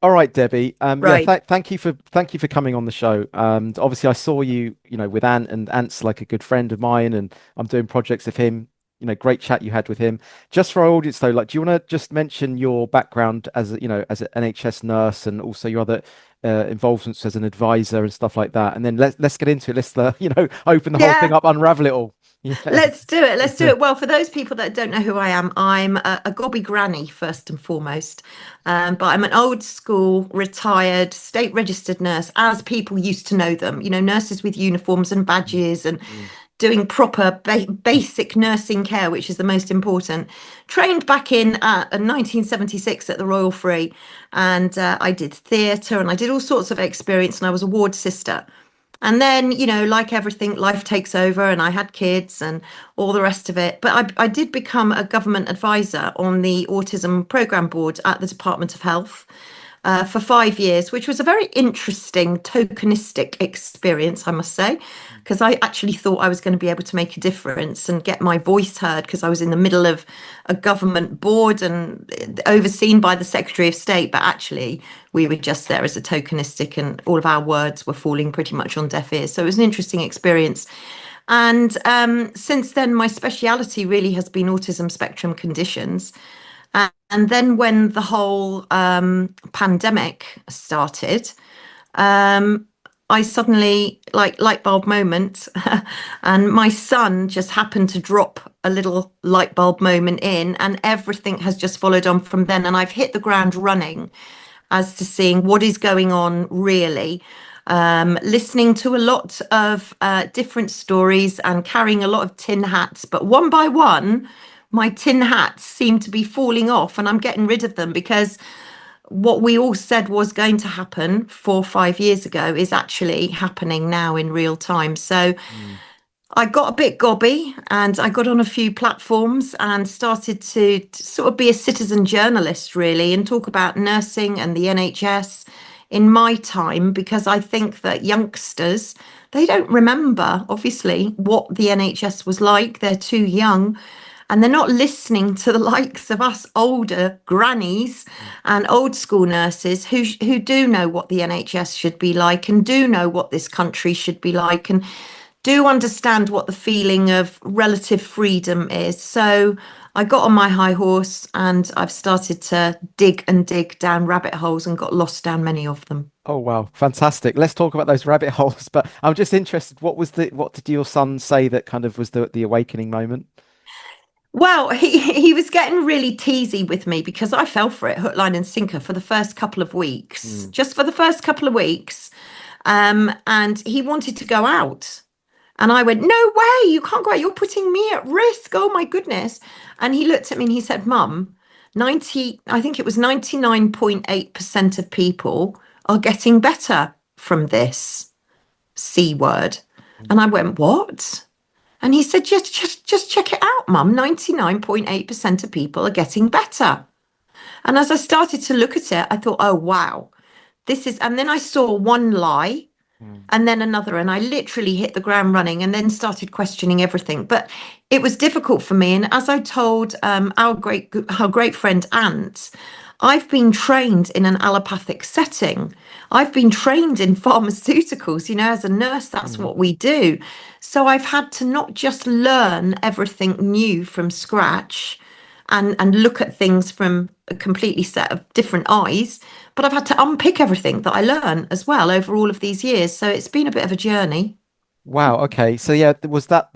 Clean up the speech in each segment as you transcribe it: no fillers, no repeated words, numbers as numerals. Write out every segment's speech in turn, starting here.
All right, Debbie. Yeah, Right. thank you for coming on the show. Obviously, I saw you, with Ant, and Ant's like a good friend of mine, and I'm doing projects with him. Great chat you had with him. Just for our audience, though, like, do you want to just mention your background as as an NHS nurse, and also your other involvements as an advisor and stuff like that, and then let's get into it. Let's open the whole thing Yeah, up, unravel it all. Yeah. let's do it. Let's do it. Well, for those people that don't know who I am, I'm a gobby granny first and foremost. But I'm an old school, retired, state registered nurse, as people used to know them. Nurses with uniforms and badges and Mm. doing proper basic nursing care, which is the most important. Trained back in 1976 at the Royal Free, and I did theatre and I did all sorts of experience, and I was a ward sister. And then, like everything, life takes over, and I had kids and all the rest of it. But I did become a government advisor on the autism program board at the Department of Health for 5 years, which was a very interesting tokenistic experience, I must say, because I actually thought I was going to be able to make a difference and get my voice heard because I was in the middle of a government board and overseen by the Secretary of State. But actually, we were just there as a tokenistic, and all of our words were falling pretty much on deaf ears. So it was an interesting experience. And since then, my speciality really has been autism spectrum conditions. And then when the whole pandemic started, um, I suddenly, like light bulb moment, and my son just happened to drop a little light bulb moment in, and everything has just followed on from then. And I've hit the ground running as to seeing what is going on really. Listening to a lot of different stories and carrying a lot of tin hats, but one by one, my tin hats seem to be falling off, and I'm getting rid of them because what we all said was going to happen 4 or 5 years ago is actually happening now in real time. So Mm. I got a bit gobby and I got on a few platforms and started to sort of be a citizen journalist, really, and talk about nursing and the NHS in my time, because I think that youngsters, they don't remember, obviously, what the NHS was like. They're too young and they're not listening to the likes of us older grannies Mm. and old school nurses who do know what the NHS should be like and do know what this country should be like and do understand what the feeling of relative freedom is. So I got on my high horse and I've started to dig and dig down rabbit holes and got lost down many of them. Oh wow, fantastic. Let's talk about those rabbit holes. But I'm just interested, what did your son say that kind of was the awakening moment? Well, he was getting really teasy with me because I fell for it hook, line, and sinker for the first couple of weeks, Mm. just for the first couple of weeks. And he wanted to go out. And I went, no way, you can't go out. You're putting me at risk. Oh my goodness. And he looked at me and he said, Mum, I think it was 99.8% of people are getting better from this C word. And I went, what? And he said, just check it out, Mum. 99.8% of people are getting better. And as I started to look at it, I thought, oh, wow, and then I saw one lie Mm. and then another, and I literally hit the ground running and then started questioning everything. But it was difficult for me. And as I told our great friend Ant, I've been trained in an allopathic setting. I've been trained in pharmaceuticals. As a nurse, that's Mm. what we do. So I've had to not just learn everything new from scratch and look at things from a completely set of different eyes, but I've had to unpick everything that I learned as well over all of these years. So it's been a bit of a journey. Wow, okay. So yeah, was that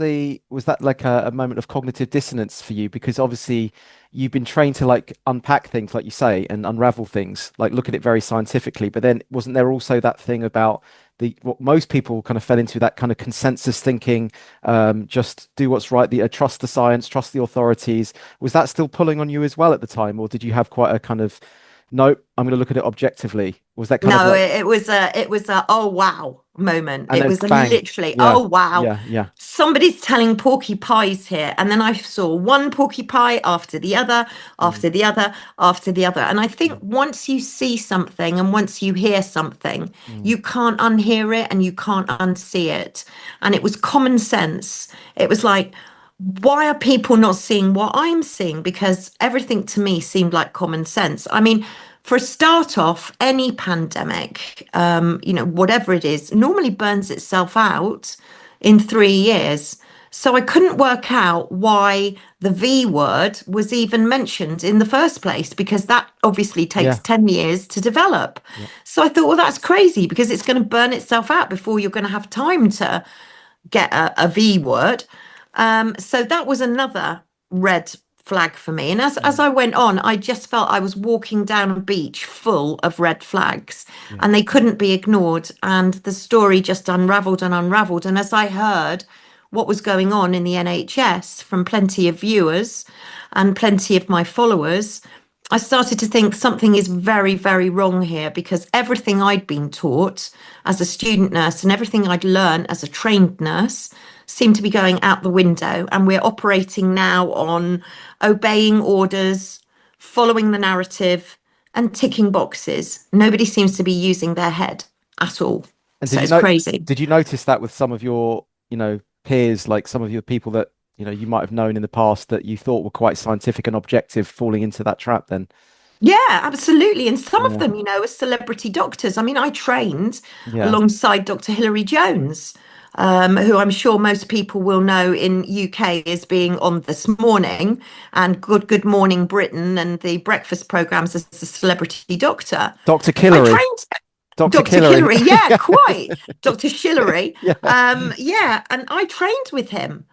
like a moment of cognitive dissonance for you? Because obviously you've been trained to like unpack things, like you say, and unravel things, like look at it very scientifically. But then wasn't there also that thing about the what most people kind of fell into, that kind of consensus thinking, just do what's right, trust the science, trust the authorities. Was that still pulling on you as well at the time, or did you have quite a kind of, nope, I'm going to look at it objectively? Was that kind of No, like, it was a oh wow moment. and It then was a bang? literally Yeah, oh wow. yeah, yeah. Somebody's telling porky pies here, and then I saw one porky pie after the other, Mm. after the other, after the other. And I think Mm. once you see something and once you hear something, Mm. you can't unhear it and you can't unsee it. And it was common sense. It was like, why are people not seeing what I'm seeing? Because everything to me seemed like common sense. I mean, For a start off, any pandemic, whatever it is, normally burns itself out in 3 years. So I couldn't work out why the V word was even mentioned in the first place, because that obviously takes Yeah. 10 years to develop. Yeah. So I thought, well, that's crazy because it's going to burn itself out before you're going to have time to get a V word. So that was another red flag for me. And as Mm. I went on, I just felt I was walking down a beach full of red flags Yeah. and they couldn't be ignored. And the story just unraveled and unraveled. And as I heard what was going on in the NHS from plenty of viewers and plenty of my followers, I started to think something is very, very wrong here, because everything I'd been taught as a student nurse and everything I'd learned as a trained nurse seemed to be going out the window. And we're operating now on obeying orders, following the narrative, and ticking boxes. Nobody seems to be using their head at all. And So it's crazy. did you notice that with some of your, peers, like some of your people that, you might have known in the past that you thought were quite scientific and objective falling into that trap then? Yeah, absolutely. And some of Yeah. them, are celebrity doctors. I mean, I trained Yeah. alongside Dr. Hilary Jones, who I'm sure most people will know in UK as being on This Morning and Good Morning Britain and the breakfast programs as a celebrity doctor. Dr. I Killery. trained Dr. Dr. Killery. Hillary, yeah, quite. Dr. Shillery. Yeah. Yeah, and I trained with him.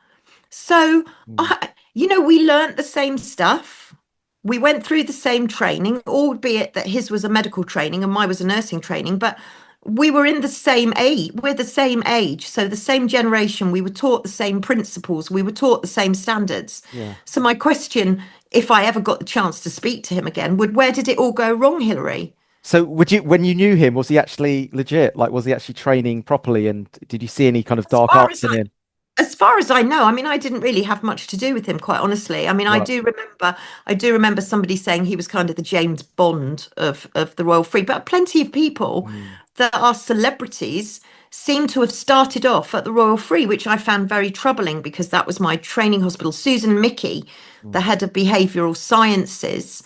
So, Mm. we learnt the same stuff. We went through the same training, albeit that his was a medical training and mine was a nursing training, but we were in the same age. We're the same age. So, the same generation. We were taught the same principles. We were taught the same standards. Yeah. So, my question, if I ever got the chance to speak to him again, would where did it all go wrong, Hillary? So when you knew him, was he actually legit? Like, was he actually training properly? And did you see any kind of As dark far arts as in him? As far as I know, I mean, I didn't really have much to do with him, quite honestly. I mean, Right. I do remember somebody saying he was kind of the James Bond of the Royal Free, but plenty of people Mm. that are celebrities seem to have started off at the Royal Free, which I found very troubling because that was my training hospital. Susan Mickey, the Mm. head of behavioural sciences,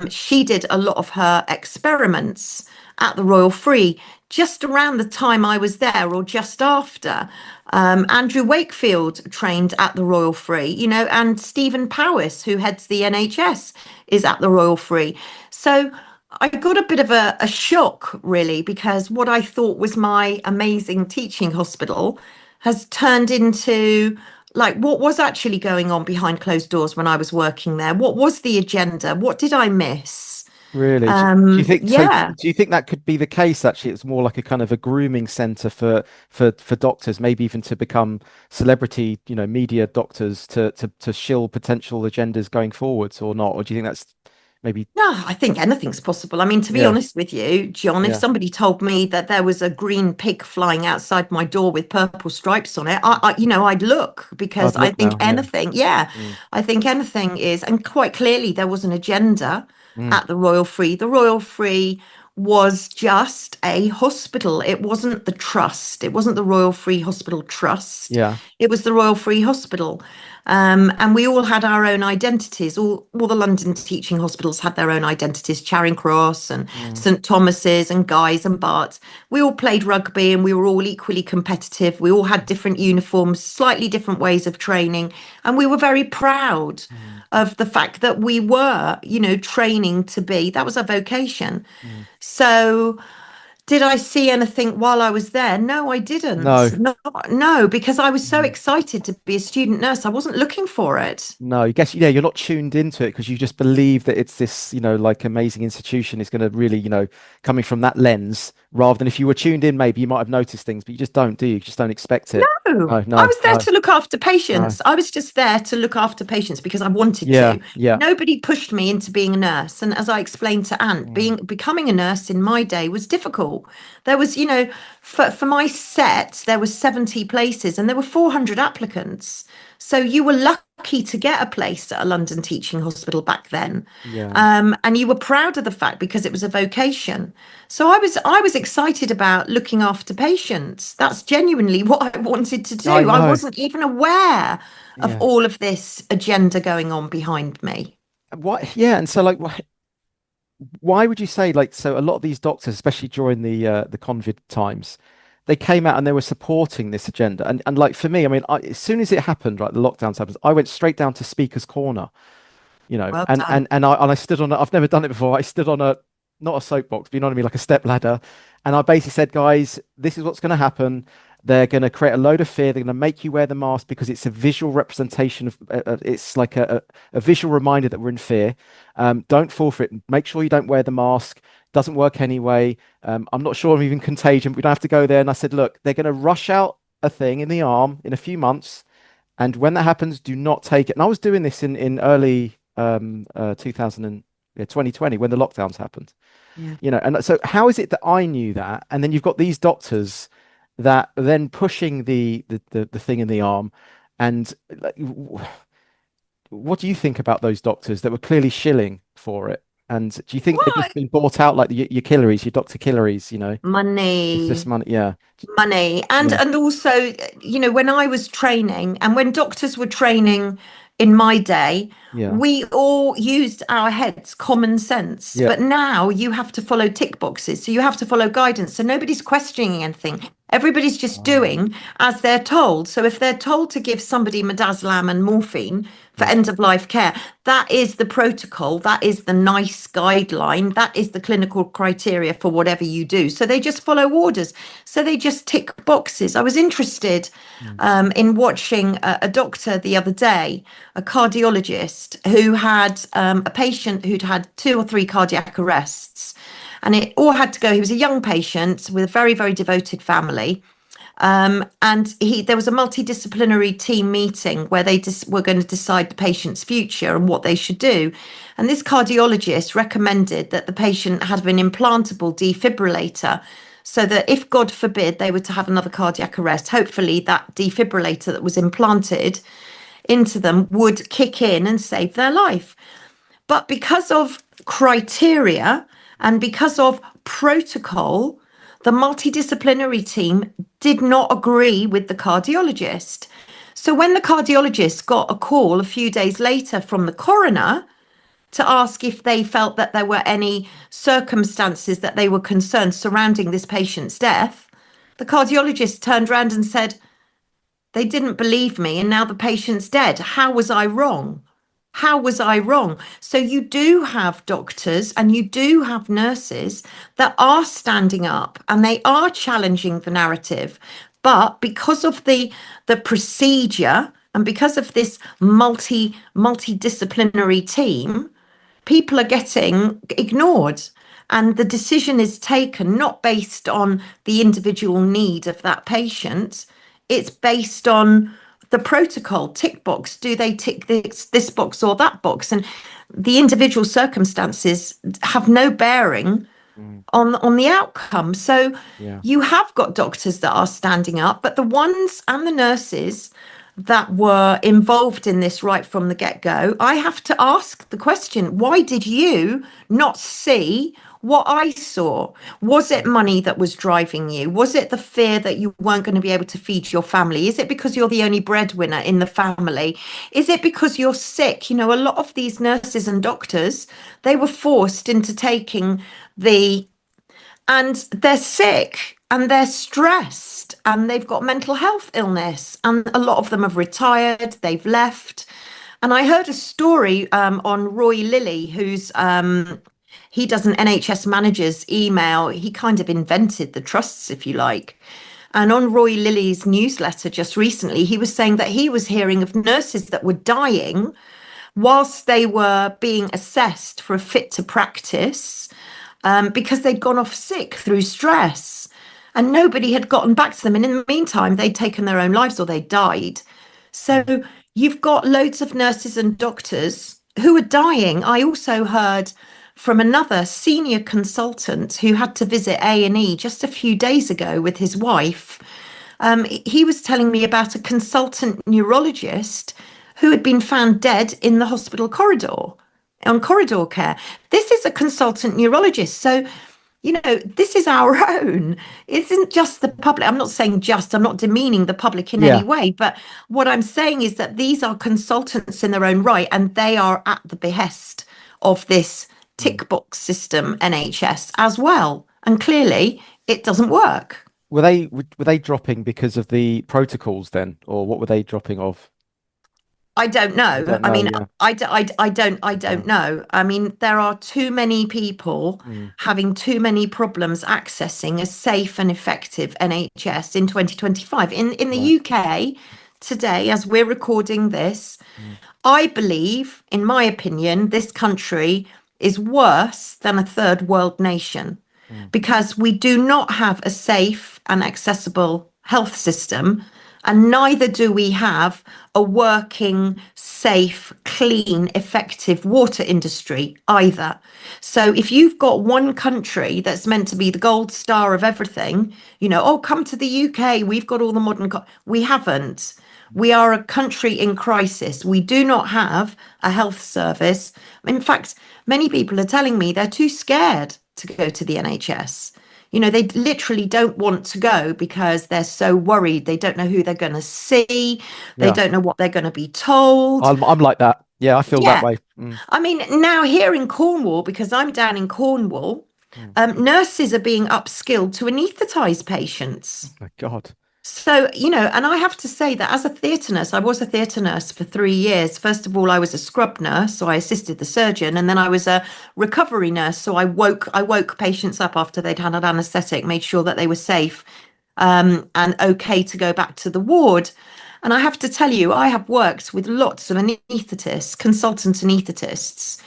she did a lot of her experiments at the Royal Free just around the time I was there or just after. Andrew Wakefield trained at the Royal Free, and Stephen Powis, who heads the NHS, is at the Royal Free. So I got a bit of a shock, really, because what I thought was my amazing teaching hospital has turned into like what was actually going on behind closed doors when I was working there. What was the agenda? What did I miss? Really? Do you think so? Yeah. Do you think that could be the case? Actually, it's more like a kind of a grooming center for doctors, maybe even to become celebrity, media doctors to shill potential agendas going forwards, or not? Or do you think that's maybe? No, I think anything's possible. I mean, to be Yeah. honest with you, John, if Yeah. somebody told me that there was a green pig flying outside my door with purple stripes on it, I'd look because I'd I look think now. Yeah. anything, yeah, Mm. I think anything is, and quite clearly there was an agenda Mm. at the Royal Free. The Royal Free was just a hospital. It wasn't the trust. It wasn't the Royal Free Hospital Trust. Yeah. It was the Royal Free Hospital. And we all had our own identities. All the London teaching hospitals had their own identities, Charing Cross and Mm. St Thomas's and Guy's and Bart's. We all played rugby and we were all equally competitive. We all had different uniforms, slightly different ways of training. And we were very proud Mm. of the fact that we were, training to be, that was our vocation. Mm. So did I see anything while I was there? No, I didn't. No. No, no, because I was so Mm. excited to be a student nurse. I wasn't looking for it. No, I guess yeah, you're not tuned into it because you just believe that it's this, like amazing institution is going to really, coming from that lens, rather than if you were tuned in, maybe you might have noticed things, but you just don't, do you? You just don't expect it. No, No, I no, was there no, to look after no. patients. I was just there to look after patients because I wanted Yeah, to. yeah. Nobody pushed me into being a nurse. And as I explained to Ant, Mm. becoming a nurse in my day was difficult. There was, for my set, there were 70 places and there were 400 applicants. So you were lucky to get a place at a London teaching hospital back then. Yeah. And you were proud of the fact because it was a vocation. So I was excited about looking after patients. That's genuinely what I wanted to I do. I know. wasn't even aware of Yeah. all of this agenda going on behind me. What? Yeah. And so, like, why would you say like so? A lot of these doctors, especially during the COVID times, they came out and they were supporting this agenda. And like for me, I mean, as soon as it happened, right, the lockdowns happened, I went straight down to Speaker's Corner, Well and done. I stood on I've never done it before. I stood on a not a soapbox, but you know what I mean, like a step ladder, and I basically said, guys, this is what's going to happen. They're going to create a load of fear. They're going to make you wear the mask because it's a visual representation of it's like a visual reminder that we're in fear. Don't fall for it. Make sure you don't wear the mask. Doesn't work anyway. I'm not sure I'm even contagion, but we don't have to go there. And I said, look, they're going to rush out a thing in the arm in a few months. And when that happens, do not take it. And I was doing this in early 2000 and, yeah, 2020 when the lockdowns happened. Yeah. And so how is it that I knew that? And then you've got these doctors that are then pushing the thing in the arm. And like, what do you think about those doctors that were clearly shilling for it? And do you think they've Well, just been bought out like your Killeries, your Dr. Killeries, It's just money. money. Yeah. Money Yeah. and also, when I was training and when doctors were training in my day, Yeah. we all used our heads, common sense, Yeah. but now you have to follow tick boxes, so you have to follow guidance, so nobody's questioning anything. Everybody's just Oh, doing as they're told. So if they're told to give somebody midazolam and morphine for yeah. end of life care, that is the protocol, that is the nice guideline, that is the clinical criteria for whatever you do. So they just follow orders. So they just tick boxes. I was interested Mm. in watching a doctor the other day, a cardiologist who had a patient who'd had two or three cardiac arrests. And it all had to go. He was a young patient with a very, very devoted family. And there was a multidisciplinary team meeting where they were going to decide the patient's future and what they should do. And this cardiologist recommended that the patient have an implantable defibrillator so that if, God forbid, they were to have another cardiac arrest, hopefully that defibrillator that was implanted into them would kick in and save their life. But because of criteria and because of protocol, the multidisciplinary team did not agree with the cardiologist. So when the cardiologist got a call a few days later from the coroner to ask if they felt that there were any circumstances that they were concerned surrounding this patient's death, the cardiologist turned around and said, they didn't believe me, and now the patient's dead. How was I wrong? How was I wrong? So you do have doctors and you do have nurses that are standing up and they are challenging the narrative. But because of the procedure and because of this multidisciplinary team, people are getting ignored. And the decision is taken not based on the individual need of that patient, it's based on the protocol tick box. Do they tick this box or that box? And the individual circumstances have no bearing Mm. on the outcome. So Yeah. you have got doctors that are standing up, but the ones and the nurses that were involved in this right from the get-go, I have to ask the question, why did you not see what I saw? Was it money that was driving you? Was it the fear that you weren't going to be able to feed your family? Is it because you're the only breadwinner in the family? Is it because you're sick? A lot of these nurses and doctors, they were forced into taking the and they're sick and they're stressed and they've got mental health illness and a lot of them have retired, they've left. And I heard a story on Roy Lilly, who's he does an NHS manager's email. He kind of invented the trusts, if you like. And on Roy Lilly's newsletter just recently, he was saying that he was hearing of nurses that were dying whilst they were being assessed for a fit to practice because they'd gone off sick through stress and nobody had gotten back to them. And in the meantime, they'd taken their own lives or they died. So Mm. you've got loads of nurses and doctors who are dying. I also heard from another senior consultant who had to visit A&E just a few days ago with his wife. He was telling me about a consultant neurologist who had been found dead in the hospital corridor on corridor care. This is a consultant neurologist. So, this is our own. It isn't just the public. I'm not saying just, I'm not demeaning the public in any Yeah. way. But what I'm saying is that these are consultants in their own right, and they are at the behest of this Mm. tick box system NHS as well. And clearly it doesn't work. Were they dropping because of the protocols then, or what were they dropping off? I don't You know. don't I know, mean, yeah. I don't Okay. know. I mean, there are too many people Mm. having too many problems accessing a safe and effective NHS in 2025. In the Right. UK today, as we're recording this, Mm. I believe, in my opinion, this country is worse than a third world nation Mm. because we do not have a safe and accessible health system, and neither do we have a working, safe, clean, effective water industry either. So if you've got one country that's meant to be the gold star of everything, oh, come to the UK, we've got all the modern, we haven't. We are a country in crisis. We do not have a health service. In fact, many people are telling me they're too scared to go to the NHS. They literally don't want to go because they're so worried. They don't know who they're going to see. They Yeah. don't know what they're going to be told. I'm like that. Yeah, I feel that Yeah. way. Mm. I mean, now here in Cornwall, because I'm down in Cornwall, Mm. nurses are being upskilled to anaesthetize Oh patients. my God. So, and I have to say that as a theatre nurse, I was a theatre nurse for 3 years. First of all, I was a scrub nurse, so I assisted the surgeon, and then I was a recovery nurse, so I woke patients up after they'd had an anaesthetic, made sure that they were safe, and okay to go back to the ward. And I have to tell you, I have worked with lots of anaesthetists, consultant anaesthetists,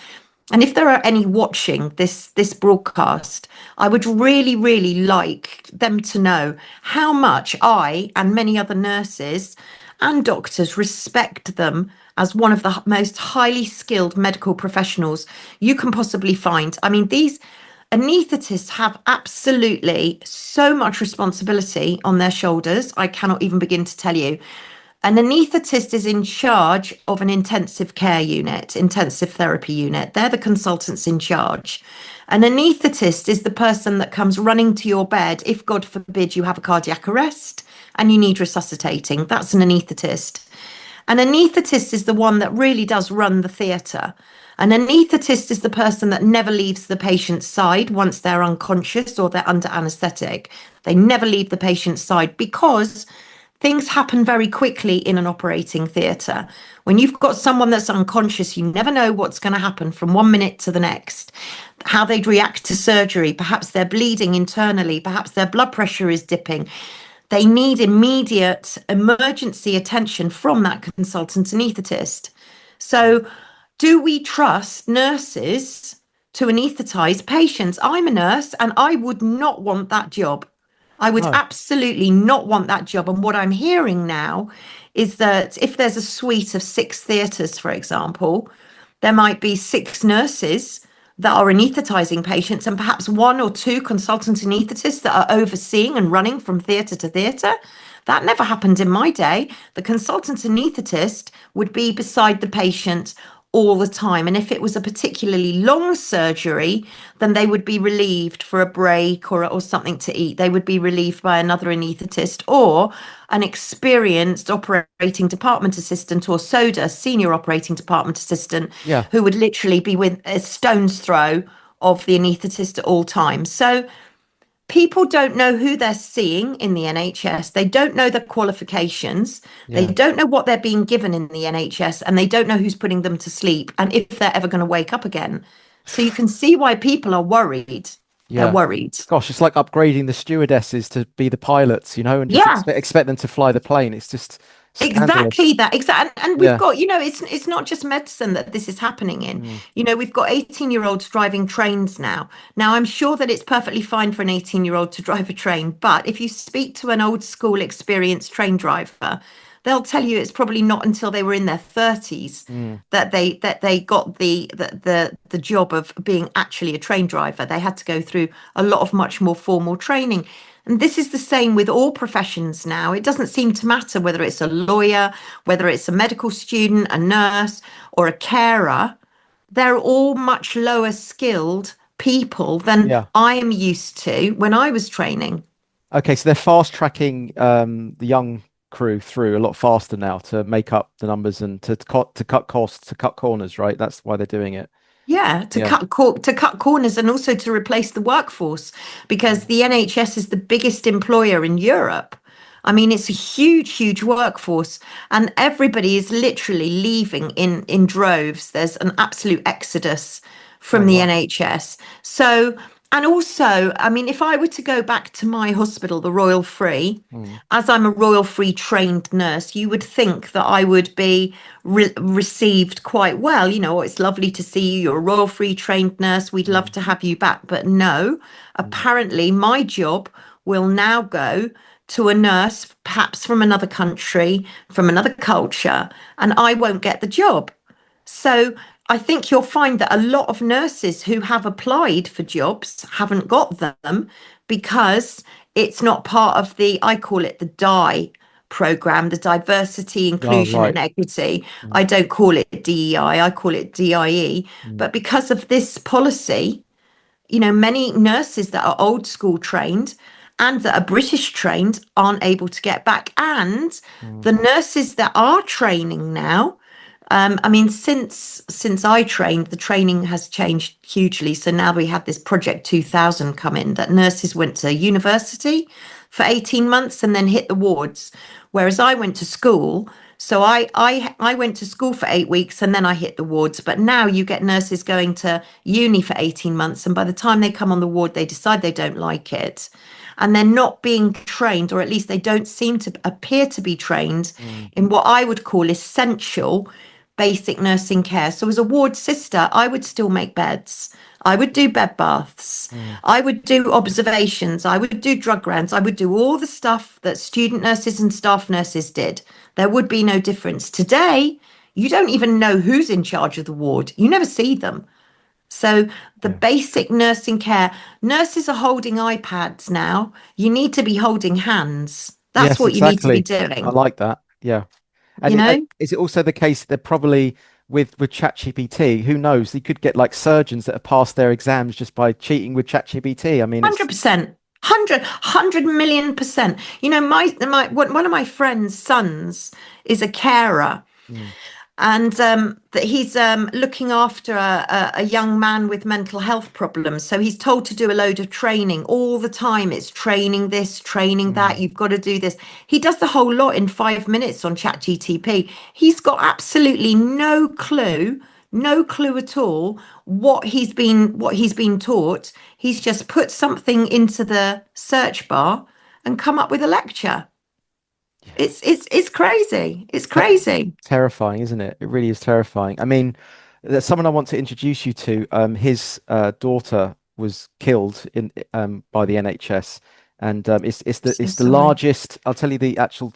and if there are any watching this broadcast, I would really, really like them to know how much I and many other nurses and doctors respect them as one of the most highly skilled medical professionals you can possibly find. I mean, these anaesthetists have absolutely so much responsibility on their shoulders. I cannot even begin to tell you. An anaesthetist is in charge of an intensive care unit, intensive therapy unit. They're the consultants in charge. An anaesthetist is the person that comes running to your bed if, God forbid, you have a cardiac arrest and you need resuscitating. That's an anaesthetist. An anaesthetist is the one that really does run the theatre. An anaesthetist is the person that never leaves the patient's side once they're unconscious or they're under anaesthetic. They never leave the patient's side because things happen very quickly in an operating theatre. When you've got someone that's unconscious, you never know what's going to happen from 1 minute to the next, how they'd react to surgery. Perhaps they're bleeding internally, perhaps their blood pressure is dipping. They need immediate emergency attention from that consultant anaesthetist. So, do we trust nurses to anaesthetize patients? I'm a nurse and I would not want that job. I would No. absolutely not want that job. And what I'm hearing now is that if there's a suite of 6 theatres, for example, there might be 6 nurses that are anaesthetizing patients and perhaps 1 or 2 consultant anaesthetists that are overseeing and running from theatre to theatre. That never happened in my day. The consultant anaesthetist would be beside the patient all the time. And if it was a particularly long surgery, then they would be relieved for a break or something to eat. They would be relieved by another anaesthetist or an experienced operating department assistant or SODA, senior operating department assistant, Yeah. who would literally be with a stone's throw of the anaesthetist at all times. So people don't know who they're seeing in the NHS. They don't know the qualifications. They Yeah. don't know what they're being given in the NHS, and they don't know who's putting them to sleep and if they're ever going to wake up again. So you can see why people are worried. They're Yeah. worried. Gosh, it's like upgrading the stewardesses to be the pilots, and just Yeah. expect them to fly the plane. It's just scandalous. Exactly that. Exactly. And we've Yeah. got, it's not just medicine that this is happening in. Mm. We've got 18-year-olds driving trains now. Now, I'm sure that it's perfectly fine for an 18-year-old to drive a train, but if you speak to an old school experienced train driver, they'll tell you it's probably not until they were in their 30s Mm. that they got the job of being actually a train driver. They had to go through a lot of much more formal training. And this is the same with all professions now. It doesn't seem to matter whether it's a lawyer, whether it's a medical student, a nurse, or a carer. They're all much lower skilled people than Yeah. I am used to when I was training. Okay, so they're fast tracking the young crew through a lot faster now to make up the numbers and to cut costs, to cut corners, right? That's why they're doing it. Yeah, Yeah. to cut corners and also to replace the workforce because Mm, the NHS is the biggest employer in Europe. I mean, it's a huge, huge workforce, and everybody is literally leaving in droves. There's an absolute exodus oh from the wow. NHS. So, and also, I mean, if I were to go back to my hospital, the Royal Free, Mm, as I'm a Royal Free trained nurse, you would think that I would be received quite well. You know, "Oh, it's lovely to see you. You're a Royal Free trained nurse. We'd love mm, to have you back." But no, mm, apparently my job will now go to a nurse, perhaps from another country, from another culture, and I won't get the job. So I think you'll find that a lot of nurses who have applied for jobs haven't got them because it's not part of the, I call it the DIE program, the diversity, oh inclusion right. and equity. Mm, I don't call it DEI, I call it DIE. mm, But because of this policy, you know, many nurses that are old school trained and that are British trained aren't able to get back. And mm, the nurses that are training now, I mean, since I trained, the training has changed hugely. So now we have this Project 2000 come in that nurses went to university for 18 months and then hit the wards, whereas I went to school. So I went to school for 8 weeks and then I hit the wards. But now you get nurses going to uni for 18 months, and by the time they come on the ward, they decide they don't like it. And they're not being trained, or at least they don't seem to appear to be trained mm, in what I would call essential basic nursing care. So as a ward sister, I would still make beds. I would do bed baths. mm. I would do observations. I would do drug rounds. I would do all the stuff that student nurses and staff nurses did. There would be no difference. Today, you don't even know who's in charge of the ward. You never see them. So the Yeah. basic nursing care, nurses are holding iPads now. You need to be holding hands. That's Yes, what you need to be exactly. I doing, like that. Yeah. And you know? is it also the case that probably with ChatGPT, who knows, you could get like surgeons that have passed their exams just by cheating with ChatGPT. I mean, it's 100%. 100 million%. You know, my one of my friend's sons is a carer, mm, and that he's looking after a young man with mental health problems. So he's told to do a load of training all the time. It's training this, training that. mm, You've got to do this. He does the whole lot in 5 minutes on ChatGTP. He's got absolutely no clue, no clue at all what he's been taught. He's just put something into the search bar and come up with a lecture. yeah. It's crazy. It's Te- crazy. Terrifying, isn't it? It really is terrifying. I mean, there's someone I want to introduce you to. His daughter was killed in by the NHS, and So it's the sorry. largest. I'll tell you the actual.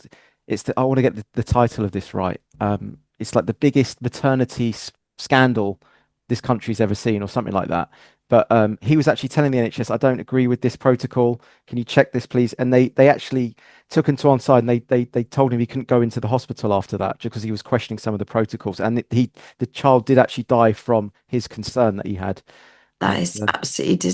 It's the I want to get the title of this right. It's like the biggest maternity scandal this country's ever seen, or something like that. But he was actually telling the NHS, "I don't agree with this protocol. Can you check this, please?" And they actually took him to one side and they told him he couldn't go into the hospital after that because he was questioning some of the protocols. And the child did actually die from his concern that he had. That And is absolutely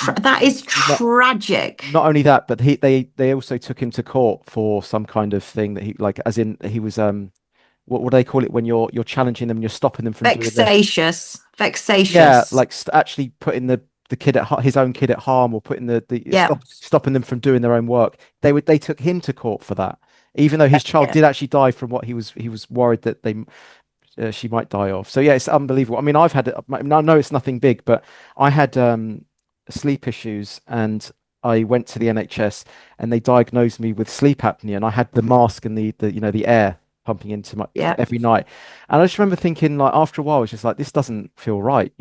n- that is not tragic. not only that, but they also took him to court for some kind of thing that he like, as in he was what do they call it when you're challenging them and you're stopping them from doing their Vexatious. yeah, Vexatious. like actually putting the kid at his own kid at harm, or putting the Yeah. stopping them from doing their own work. They took him to court for that, even though his child Yeah. did actually die from what he was worried that they she might die of. So yeah, it's unbelievable. I mean, I've had I know it's nothing big, but I had sleep issues and I went to the NHS and they diagnosed me with sleep apnea, and I had the mask and the the air pumping into my Yeah. every night. And I just remember thinking, like, after a while, it's just like, this doesn't feel right.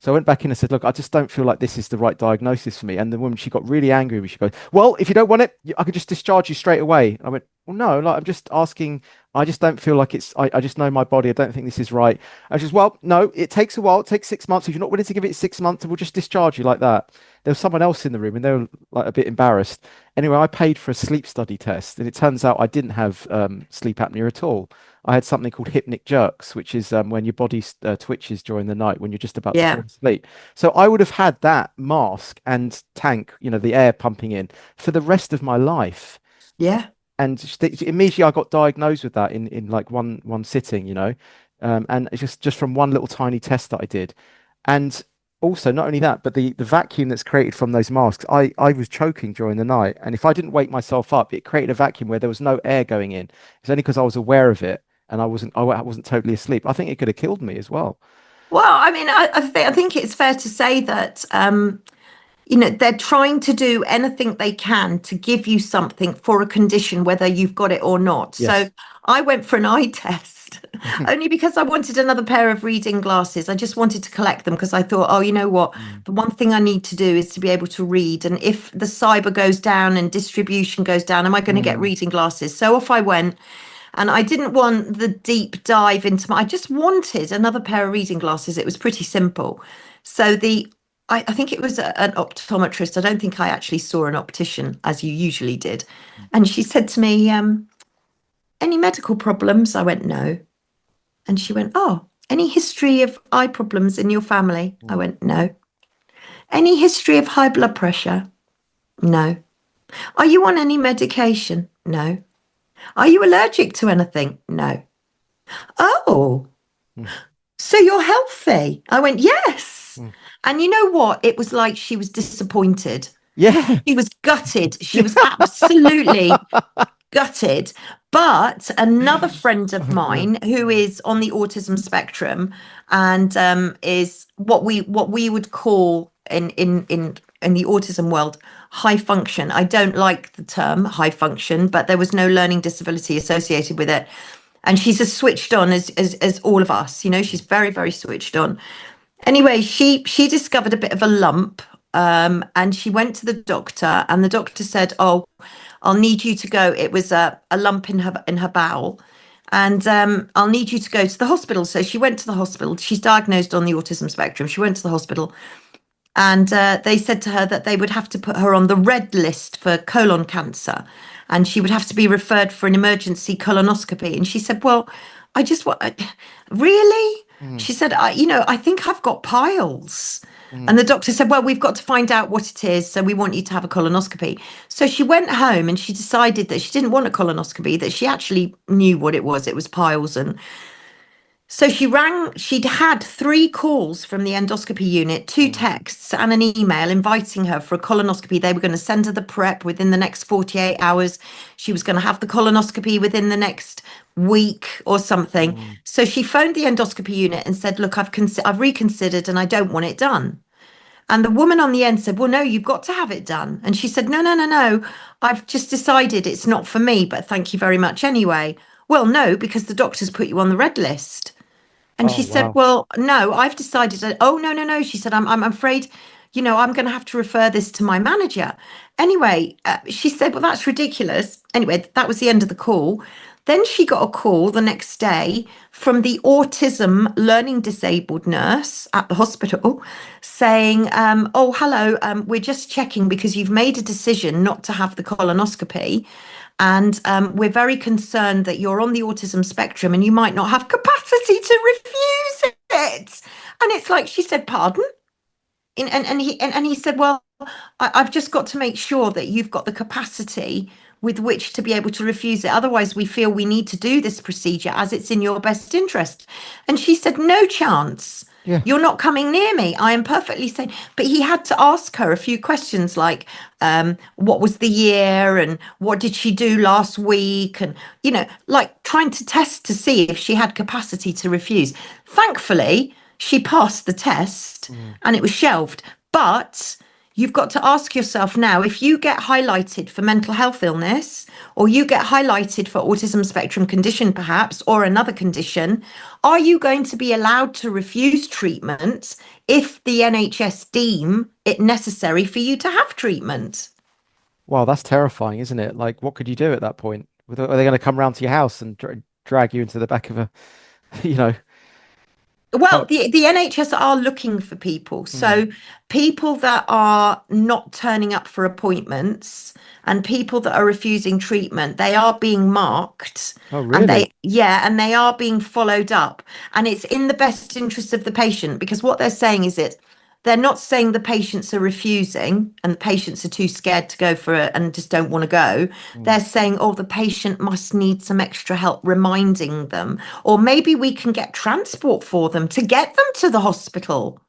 So I went back in and said, look, I just don't feel like this is the right diagnosis for me. And the woman, she got really angry with me. She goes, well, if you don't want it, I could just discharge you straight away. I went, well, no, like, I'm just asking. I just don't feel like I just know my body. I don't think this is right. I just, well, no, it takes a while. It takes 6 months. If you're not willing to give it 6 months, we'll just discharge you like that. There was someone else in the room and they were like a bit embarrassed. Anyway, I paid for a sleep study test, and it turns out I didn't have sleep apnea at all. I had something called hypnic jerks, which is when your body twitches during the night when you're just about to fall Yeah. asleep. So I would have had that mask and tank, the air pumping in for the rest of my life. Yeah. And immediately I got diagnosed with that in like one sitting. And it's just from one little tiny test that I did. And also, not only that, but the vacuum that's created from those masks, I was choking during the night. And if I didn't wake myself up, it created a vacuum where there was no air going in. It's only because I was aware of it and I wasn't totally asleep. I think it could have killed me as well. Well, I mean, I think it's fair to say that they're trying to do anything they can to give you something for a condition, whether you've got it or not. So Yes. I went for an eye test only because I wanted another pair of reading glasses. I just wanted to collect them because I thought, oh, you know what? Mm, The one thing I need to do is to be able to read. And if the cyber goes down and distribution goes down, am I going to get mm, reading glasses? So off I went. And I didn't want the deep dive into I just wanted another pair of reading glasses. It was pretty simple. So I think it was an optometrist. I don't think I actually saw an optician as you usually did. And she said to me, any medical problems? I went, no. And she went, oh, any history of eye problems in your family? I mm, went, no. Any history of high blood pressure? No. Are you on any medication? No. Are you allergic to anything? No. Oh, mm, so you're healthy? I went, yes. mm. And you know what? It was like she was disappointed. Yeah. She was gutted. She was Yeah. absolutely gutted. But another friend of mine who is on the autism spectrum and is what we would call in the autism world high function. I don't like the term high function, but there was no learning disability associated with it. And she's as switched on as all of us. She's very, very switched on. Anyway, she discovered a bit of a lump, and she went to the doctor, and the doctor said, "Oh, I'll need you to go." It was a lump in her bowel, and I'll need you to go to the hospital. So she went to the hospital. She's diagnosed on the autism spectrum. She went to the hospital, and they said to her that they would have to put her on the red list for colon cancer, and she would have to be referred for an emergency colonoscopy. And she said, "Well, I just want, really?" Mm, She said, I think I've got piles. mm. And the doctor said, "Well, we've got to find out what it is. So we want you to have a colonoscopy." So she went home and she decided that she didn't want a colonoscopy, that she actually knew what it was. It was piles. And so she'd had 3 calls from the endoscopy unit, 2 texts and an email inviting her for a colonoscopy. They were going to send her the prep within the next 48 hours. She was going to have the colonoscopy within the next week or something. Mm. So she phoned the endoscopy unit and said, "Look, I've reconsidered and I don't want it done." And the woman on the end said, "Well, no, you've got to have it done." And she said, "No, no, no, no. I've just decided it's not for me, but thank you very much anyway." "Well, no, because the doctor's put you on the red list." And Oh, she said, wow. "Well, no, I've decided." Oh, no, no, no. She said, I'm afraid, I'm going to have to refer this to my manager. Anyway, she said, "Well, that's ridiculous." Anyway, that was the end of the call. Then she got a call the next day from the autism learning disabled nurse at the hospital saying, "Oh, hello, we're just checking because you've made a decision not to have the colonoscopy. And we're very concerned that you're on the autism spectrum and you might not have capacity to refuse it." And it's like, she said, "Pardon?" And he said, "Well, I've just got to make sure that you've got the capacity with which to be able to refuse it. Otherwise, we feel we need to do this procedure as it's in your best interest." And she said, "No chance. Yeah. You're not coming near me. I am perfectly sane." But he had to ask her a few questions like, what was the year and what did she do last week? And, like trying to test to see if she had capacity to refuse. Thankfully, she passed the test Mm. and it was shelved. But you've got to ask yourself now, if you get highlighted for mental health illness, or you get highlighted for autism spectrum condition, perhaps, or another condition, are you going to be allowed to refuse treatment if the NHS deem it necessary for you to have treatment? Wow, that's terrifying, isn't it? Like, what could you do at that point? Are they going to come round to your house and drag you into the back of a, you know, Well, that, the NHS are looking for people. mm. So people that are not turning up for appointments and people that are refusing treatment, they are being marked, Oh, and really? and they are being followed up. And it's in the best interest of the patient, because what they're saying is it they're not saying the patients are refusing and the patients are too scared to go for it and just don't want to go. Mm. They're saying, "Oh, the patient must need some extra help reminding them, or maybe we can get transport for them to get them to the hospital."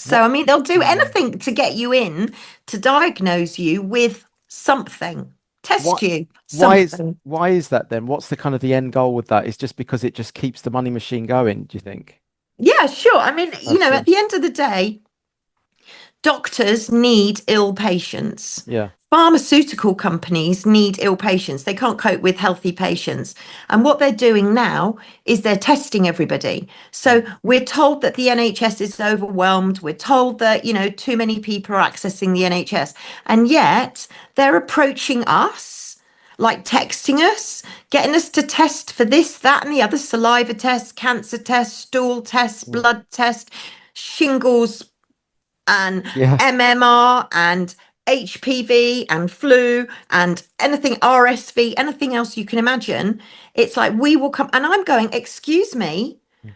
So, What? I mean, they'll do Mm. anything to get you in to diagnose you with something, test What? you, something. Why is that then? What's the kind of the end goal with that? Is just because it just keeps the money machine going, do you think? Yeah, sure. I mean, I at see. the end of the day, doctors need ill patients. Yeah. Pharmaceutical companies need ill patients. They can't cope with healthy patients. And what they're doing now is they're testing everybody. So Mm. we're told that the NHS is overwhelmed. We're told that, too many people are accessing the NHS. And yet they're approaching us, like texting us, getting us to test for this, that, and the other saliva test, cancer test, stool test, Mm. blood test, shingles, and Yeah. MMR and HPV and flu and anything RSV, anything else you can imagine. It's like we will come, and I'm going, excuse me, Mm.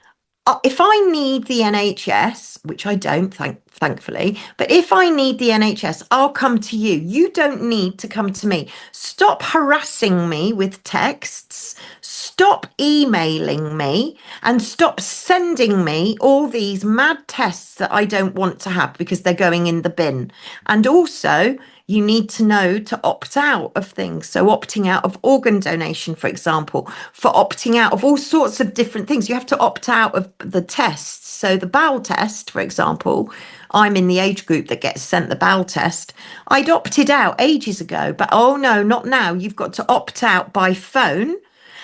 if I need the NHS, which I don't, thankfully, but if I need the NHS, I'll come to you. You don't need to come to me. Stop harassing me with texts. Stop emailing me and stop sending me all these mad tests that I don't want to have because they're going in the bin. And also, you need to know to opt out of things. So, opting out of organ donation, for example, for opting out of all sorts of different things, you have to opt out of the tests. So, the bowel test, for example, I'm in the age group that gets sent the bowel test. I'd opted out ages ago, but oh no, not now. You've got to opt out by phone,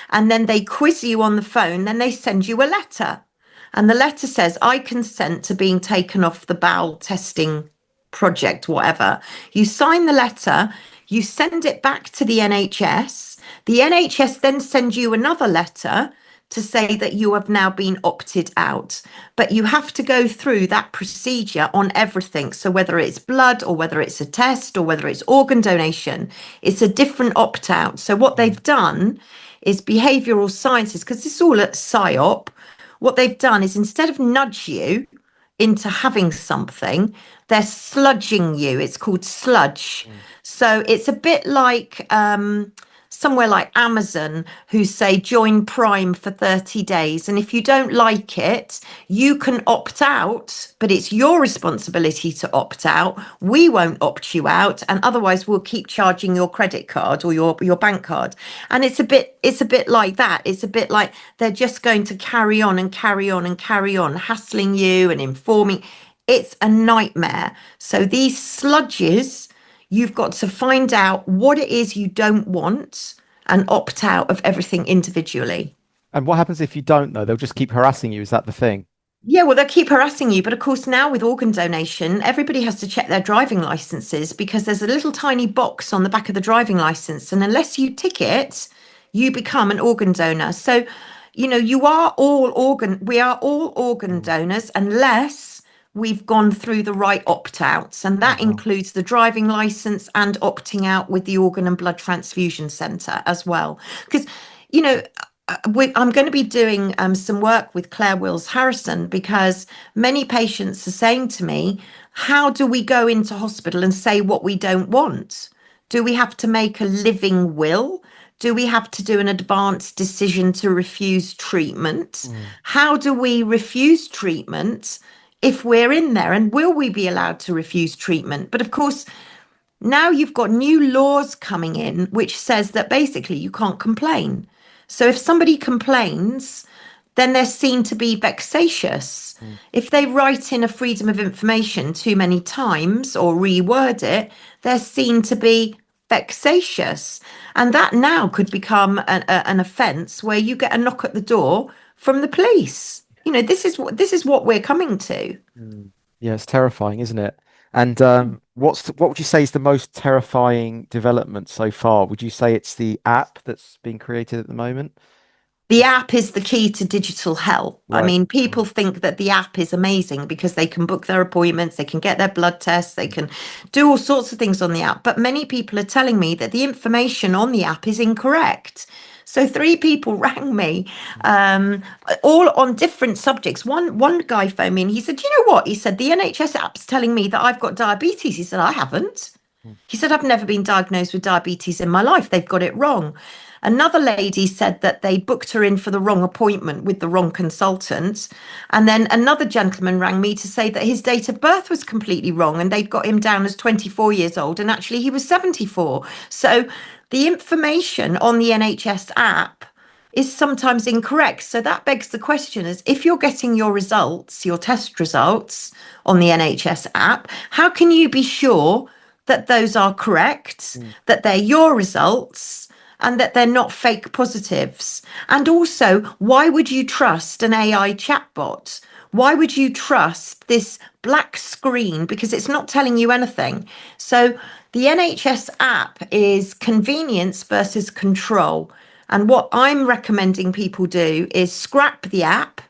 and then they quiz you on the phone, then they send you a letter. And the letter says, I consent to being taken off the bowel testing project, whatever. You sign the letter, you send it back to the NHS. The NHS then sends you another letter to say that you have now been opted out. But you have to go through that procedure on everything. So whether it's blood or whether it's a test or whether it's organ donation, it's a different opt out. So what Mm. they've done is behavioral sciences, because this is all at PSYOP. What they've done is instead of nudge you into having something, they're sludging you. It's called sludge. Mm. So it's a bit like somewhere like Amazon, who say join Prime for 30 days. And if you don't like it, you can opt out, but it's your responsibility to opt out. We won't opt you out. And otherwise we'll keep charging your credit card or your bank card. And it's a bit like that. It's a bit like they're just going to carry on and carry on and carry on, hassling you and informing. It's a nightmare. So these sludges, you've got to find out what it is you don't want and opt out of everything individually. And what happens if you don't know? They'll just keep harassing you. Is that the thing? Yeah, well, they'll keep harassing you. But of course, now with organ donation, everybody has to check their driving licenses because there's a little tiny box on the back of the driving license. And unless you tick it, you become an organ donor. So, we are all organ Mm. donors unless we've gone through the right opt outs. And Oh, that wow. includes the driving license and opting out with the organ and blood transfusion centre as well. Because, you know, I'm going to be doing some work with Claire Wills Harrison because many patients are saying to me, how do we go into hospital and say what we don't want? Do we have to make a living will? Do we have to do an advanced decision to refuse treatment? Mm. How do we refuse treatment if we're in there? And will we be allowed to refuse treatment? But of course, now you've got new laws coming in which says that basically you can't complain. So if somebody complains, then they're seen to be vexatious. Mm. If they write in a freedom of information too many times or reword it, they're seen to be vexatious. And that now could become an offence where you get a knock at the door from the police. This is what we're coming to. Mm. Yeah, it's terrifying, isn't it? And what would you say is the most terrifying development so far? Would you say it's the app that's being created at the moment? The app is the key to digital health. I Right. mean, people Mm. think that the app is amazing because they can book their appointments, they can get their blood tests, they can do all sorts of things on the app. But many people are telling me that the information on the app is incorrect. So three people rang me, um, all on different subjects. One guy phoned me and he said, "You know what?" He said, "The NHS app's telling me that I've got diabetes." He said, "I haven't." Mm. He said, "I've never been diagnosed with diabetes in my life. They've got it wrong." Another lady said that they booked her in for the wrong appointment with the wrong consultant. And then another gentleman rang me to say that his date of birth was completely wrong and they'd got him down as 24 years old and actually he was 74. So the information on the NHS app is sometimes incorrect. So that begs the question is if you're getting your results, your test results on the NHS app, how can you be sure that those are correct, Mm, that they're your results, and that they're not fake positives? And also, why would you trust an AI chatbot? Why would you trust this black screen? Because it's not telling you anything. So the NHS app is convenience versus control. And what I'm recommending people do is scrap the app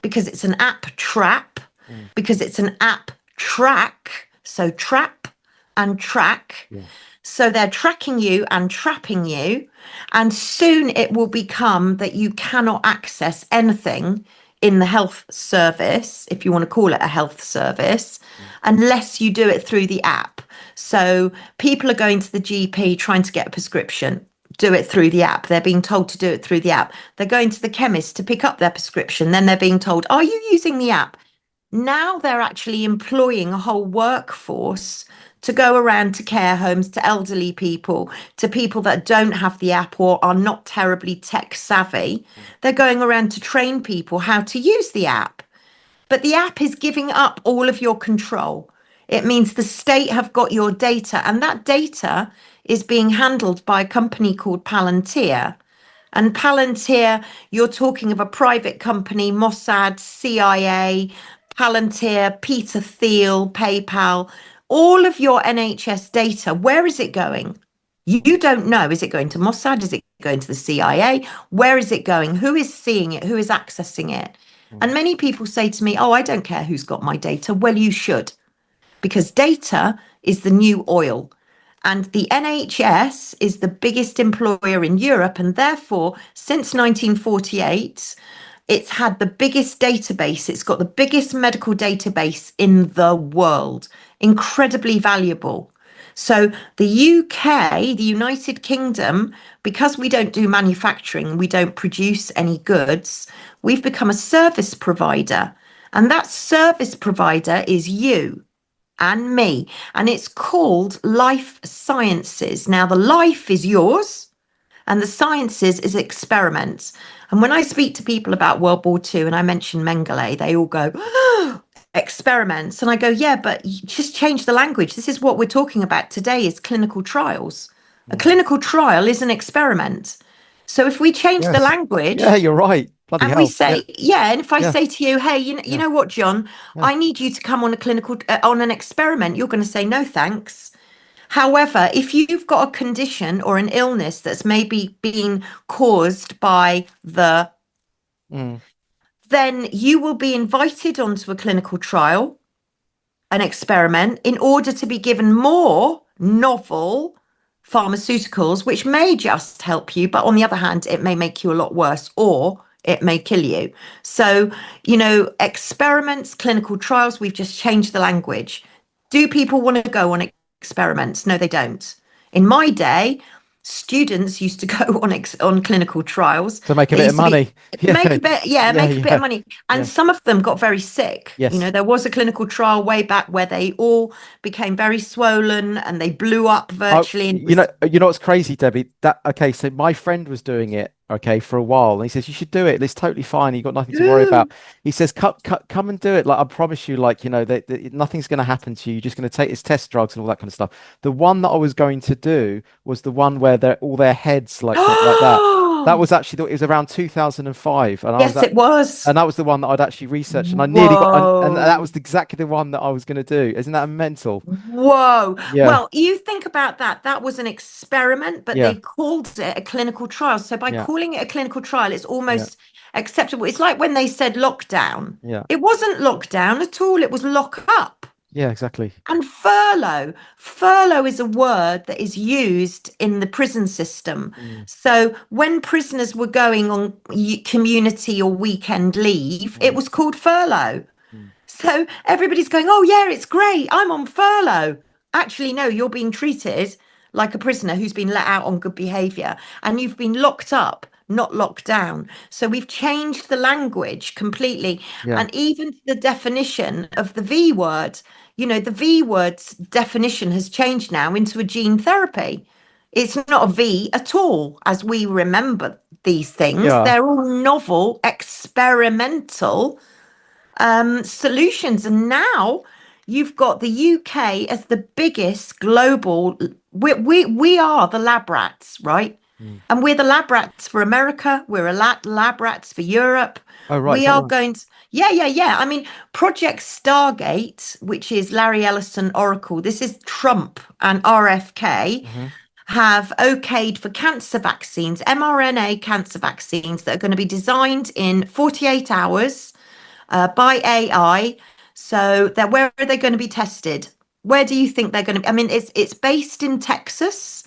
because it's an app trap, mm, because it's an app track. So trap and track. yeah. So they're tracking you and trapping you. And soon it will become that you cannot access anything in the health service, if you want to call it a health service, Mm, unless you do it through the app. So people are going to the GP trying to get a prescription. Do it through the app. They're being told to do it through the app. They're going to the chemist to pick up their prescription. Then they're being told, are you using the app? Now they're actually employing a whole workforce to go around to care homes, to elderly people, to people that don't have the app or are not terribly tech savvy. mm, They're going around to train people how to use the app. But the app is giving up all of your control. It means the state have got your data, and that data is being handled by a company called Palantir. And Palantir, you're talking of a private company, Mossad, CIA, Palantir, Peter Thiel, PayPal, all of your NHS data, where is it going? You mm, don't know. Is it going to Mossad? Is it going to the CIA? Where is it going? Who is seeing it? Who is accessing it? And mm, many people say to me, oh, I don't care who's got my data. Well, you should, because data is the new oil. And the NHS is the biggest employer in Europe. And therefore, since 1948, it's had the biggest database. It's got the biggest medical database in the world. Incredibly valuable. So the UK, the United Kingdom, because we don't do manufacturing, we don't produce any goods, we've become a service provider. And that service provider is you and me. And it's called life sciences. Now, the life is yours and the sciences is experiments. And when I speak to people about World War II and I mention Mengele, they all go, oh, experiments. And I go, yeah, but you just change the language. This is what we're talking about today is clinical trials. A mm. clinical trial is an experiment. So if we change the Yes. Yeah, language you're right. Bloody and we hell. Yeah, say, yeah, and if I yeah, say to you, hey, you yeah, know what, John, yeah. I need you to come on a clinical, on an experiment, you're going to say, no, thanks. However, if you've got a condition or an illness that's maybe been caused by Mm, then you will be invited onto a clinical trial, an experiment, in order to be given more novel pharmaceuticals, which may just help you, but on the other hand, it may make you a lot worse or it may kill you. So, experiments, clinical trials, we've just changed the language. Do people want to go on experiments? No, they don't. In my day, students used to go on clinical trials. to make a They bit of used to be money. Yeah, yeah, make a bit of yeah, money. And yeah. some of them got very sick. Yes. There was a clinical trial way back where they all became very swollen and they blew up Oh, virtually. And it you was, know, you know what's crazy, Debbie? That okay, so my friend was doing it, okay, for a while, and he says you should do it. It's totally fine. You got nothing to worry about. He says, come and do it. Like I promise you, like that nothing's going to happen to you. You're just going to take this test drugs and all that kind of stuff. The one that I was going to do was the one where they're all their heads like went like that. That was actually it was around 2005, and I was yes, at. it was. And that was the one that I'd actually researched, and I nearly got, and that Whoa. was exactly the one that I was going to do. Isn't that mental? Whoa. Yeah, Well, you think about that. That was an experiment, but yeah, they called it a clinical trial. So by yeah, calling it a clinical trial, it's yeah, almost acceptable. It's like when they said lockdown. yeah. It wasn't lockdown at all. It was lock up. Yeah, exactly. And furlough. Furlough is a word that is used in the prison system. Mm, So when prisoners were going on community or weekend leave, it mm, was called furlough. mm. So everybody's going, oh, yeah, it's great. I'm on furlough. Actually, no, you're being treated like a prisoner who's been let out on good behavior, and you've been locked up, not locked down. So we've changed the language completely. Yeah. And even the definition of the V word, the V word's definition has changed now into a gene therapy. It's not a V at all, as we remember these things. Yeah. They're all novel, experimental solutions. And now you've got the UK as the biggest global. We are the lab rats, right? Mm. And we're the lab rats for America. We're a lab rats for Europe. Oh, right. Is We that are right? going to, yeah, yeah, yeah. I mean, Project Stargate, which is Larry Ellison Oracle, this is Trump and RFK Hmm. have okayed for cancer vaccines, mRNA cancer vaccines that are going to be designed in 48 hours by AI. So where are they going to be tested? Where do you think they're going to be? I mean, it's based in Texas,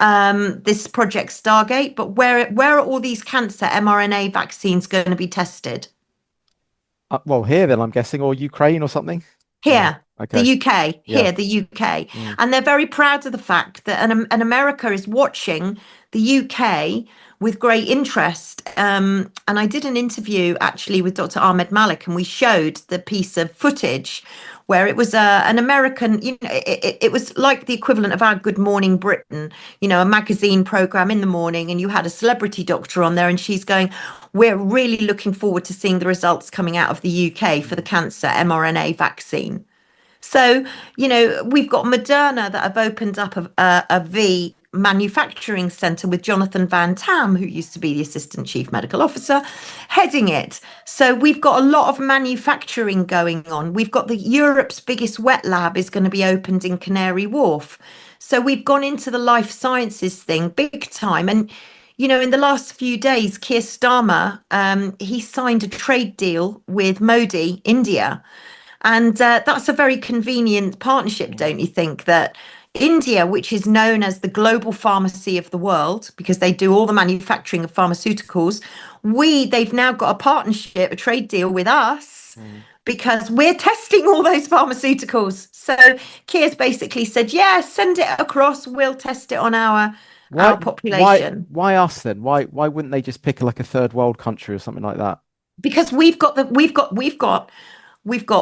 this Project Stargate, but where are all these cancer mRNA vaccines going to be tested? Well, here then, I'm guessing, or Ukraine or something. Yeah. Here, the Okay. UK, Yeah. here, the UK. Mm. And they're very proud of the fact that an America is watching the UK with great interest. And I did an interview actually with Dr. Ahmed Malik, and we showed the piece of footage where it was an American, it was like the equivalent of our Good Morning Britain, a magazine program in the morning, and you had a celebrity doctor on there, and she's going, we're really looking forward to seeing the results coming out of the UK for the Mm. cancer mRNA vaccine. So, we've got Moderna that have opened up a V manufacturing center with Jonathan Van Tam, who used to be the assistant chief medical officer, heading it. So we've got a lot of manufacturing going on. We've got Europe's biggest wet lab is going to be opened in Canary Wharf. So we've gone into the life sciences thing big time. And in the last few days, Keir Starmer, he signed a trade deal with Modi, India. And that's a very convenient partnership, Mm. don't you think? That India, which is known as the global pharmacy of the world, because they do all the manufacturing of pharmaceuticals, they've now got a partnership, a trade deal with us, Mm. because we're testing all those pharmaceuticals. So Keir's basically said, yeah, send it across, we'll test it on Why, our why, population. why us then? Why wouldn't they just pick like a third world country or something like that? Because we've got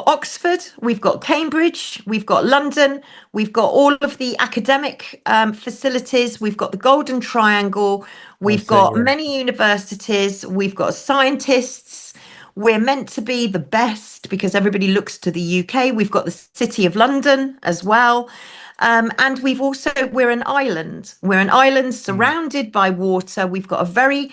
Oxford, we've got Cambridge, we've got London, we've got all of the academic facilities, we've got the Golden Triangle, I we've see. got Yeah. many universities, we've got scientists. We're meant to be the best because everybody looks to the UK. We've got the City of London as well. And we're an island. We're an island Mm. surrounded by water. We've got a very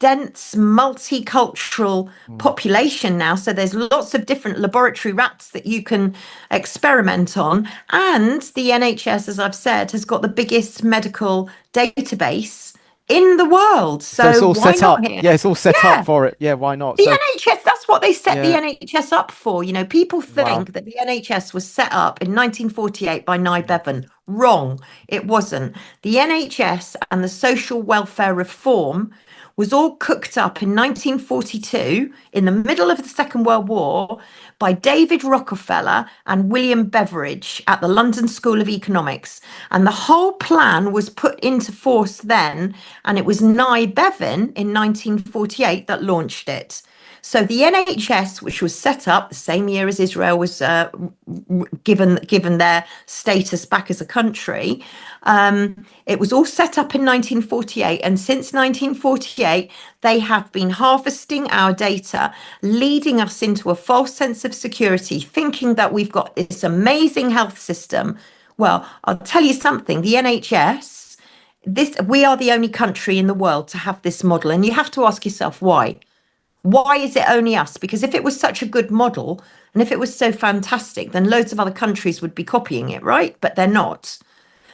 dense, multicultural Mm. population now. So there's lots of different laboratory rats that you can experiment on. And the NHS, as I've said, has got the biggest medical database in the world. So it's So all why set not up. here? Yeah, it's all set up Yeah. for it. Yeah, why not? The So NHS, that's what they set the yeah. NHS up for. People Wow. think that the NHS was set up in 1948 by Nye Bevan. Wrong. It wasn't. The NHS and the social welfare reform was all cooked up in 1942 in the middle of the Second World War by David Rockefeller and William Beveridge at the London School of Economics. And the whole plan was put into force then, and it was Nye Bevan in 1948 that launched it. So the NHS, which was set up the same year as Israel was given their status back as a country, it was all set up in 1948, and since 1948, they have been harvesting our data, leading us into a false sense of security, thinking that we've got this amazing health system. Well, I'll tell you something: the NHS, we are the only country in the world to have this model, and you have to ask yourself why. Why is it only us? Because if it was such a good model and if it was so fantastic, then loads of other countries would be copying it, right? But they're not.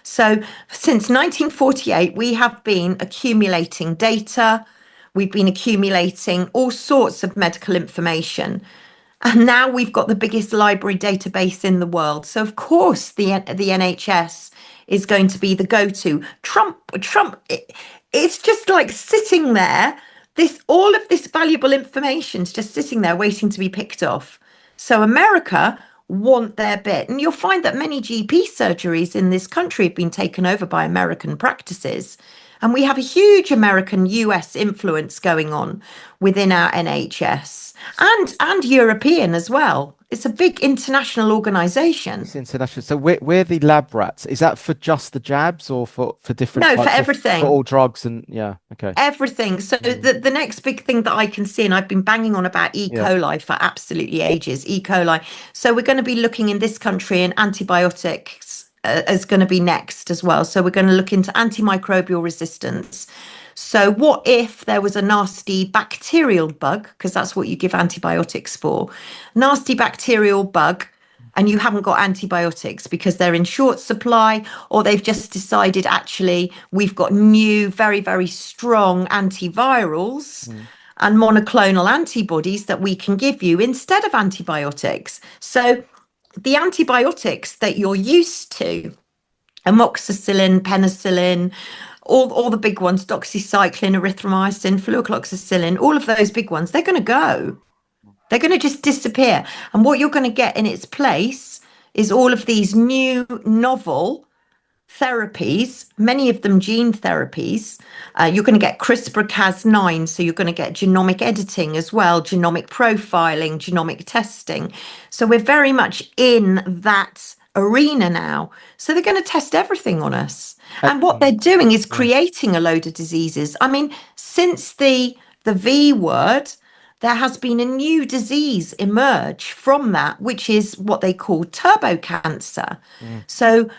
So since 1948, we have been accumulating data. We've been accumulating all sorts of medical information. And now we've got the biggest library database in the world. So of course the NHS is going to be the go-to. It's just like sitting there. All of this valuable information is just sitting there waiting to be picked off. So America want their bit. And you'll find that many GP surgeries in this country have been taken over by American practices. And we have a huge American US influence going on within our NHS and European as well. It's a big international organization. It's international. So we're the lab rats. Is that for just the jabs or for different No, for types of for everything. all drugs and yeah, okay. Everything. So Mm, the next big thing that I can see, and I've been banging on about E. yeah. coli for absolutely ages, E. coli. So we're going to be looking in this country, and antibiotics is going to be next as well. So we're going to look into antimicrobial resistance. So what if there was a nasty bacterial bug, because that's what you give antibiotics for, nasty bacterial bug, and you haven't got antibiotics because they're in short supply, or they've just decided actually we've got new, very, very strong antivirals Mm, and monoclonal antibodies that we can give you instead of antibiotics. So the antibiotics that you're used to, amoxicillin, penicillin, all the big ones, doxycycline, erythromycin, fluocloxacillin, all of those big ones, they're going to go. They're going to just disappear. And what you're going to get in its place is all of these new novel therapies, many of them gene therapies. You're going to get CRISPR-Cas9, so you're going to get genomic editing as well, genomic profiling, genomic testing. So we're very much in that arena now. So they're going to test everything on us. And what they're doing is yeah. creating a load of diseases. I mean, since the V word, there has been a new disease emerge from that, which is what they call turbo cancer. Mm, So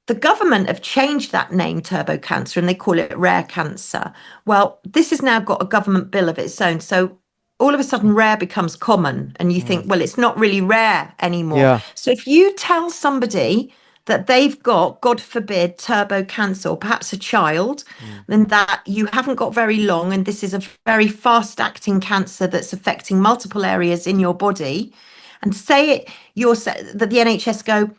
the government have changed that name, turbo cancer, and they call it rare cancer. Well, this has now got a government bill of its own. So all of a sudden, rare becomes common, and you mm, think, well, it's not really rare anymore. yeah. So if you tell somebody that they've got, God forbid, turbo cancer, or perhaps a child, Mm, then that you haven't got very long, and this is a very fast acting cancer that's affecting multiple areas in your body, and say it, that the NHS go,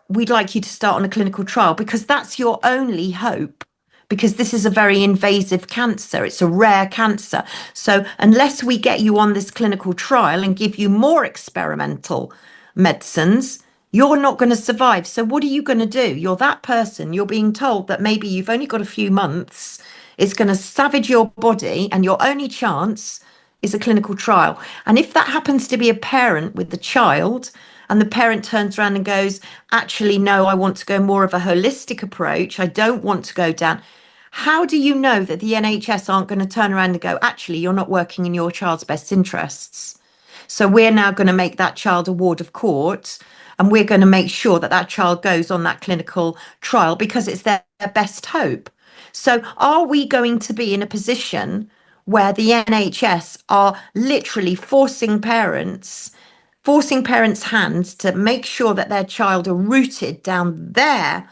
we'd like you to start on a clinical trial because that's your only hope. Because this is a very invasive cancer, it's a rare cancer. So, unless we get you on this clinical trial and give you more experimental medicines, you're not going to survive. So, what are you going to do? You're that person, you're being told that maybe you've only got a few months, it's going to savage your body, and your only chance is a clinical trial. And if that happens to be a parent with the child, and the parent turns around and goes, actually, no, I want to go more of a holistic approach. I don't want to go down. How do you know that the NHS aren't going to turn around and go, actually, you're not working in your child's best interests? So we're now going to make that child a ward of court, and we're going to make sure that that child goes on that clinical trial because it's their best hope. So are we going to be in a position where the NHS are literally forcing parents' hands to make sure that their child are rooted down their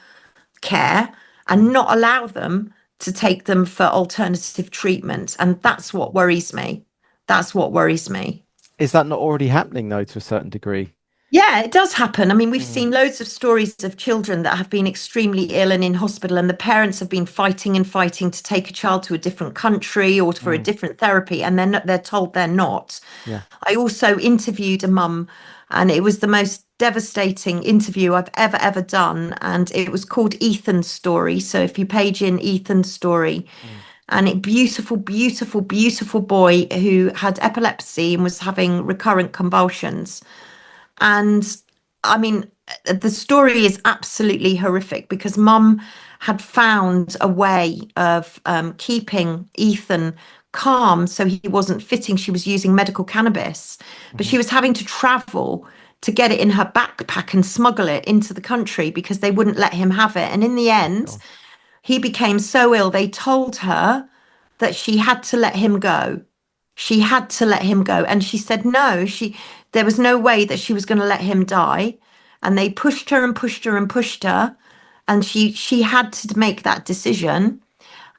care and mm. not allow them to take them for alternative treatment? And that's what worries me. That's what worries me. Is that not already happening though to a certain degree? Yeah, it does happen. I mean, we've Mm, seen loads of stories of children that have been extremely ill and in hospital, and the parents have been fighting and fighting to take a child to a different country or for a mm, different therapy, and then they're told they're not. yeah. I also interviewed a mum, and it was the most devastating interview I've ever done. And it was called Ethan's Story. So if you page in Ethan's story, Mm, and a beautiful, beautiful, beautiful boy who had epilepsy and was having recurrent convulsions. And I mean, the story is absolutely horrific because mum had found a way of keeping Ethan calm so he wasn't fitting. She was using medical cannabis, but mhm. she was having to travel to get it in her backpack and smuggle it into the country because they wouldn't let him have it. And in the Oh end, God. he became so ill, they told her that she had to let him go. She had to let him go. And she said no, there was no way that she was going to let him die. And they pushed her and pushed her and pushed her. And she had to make that decision.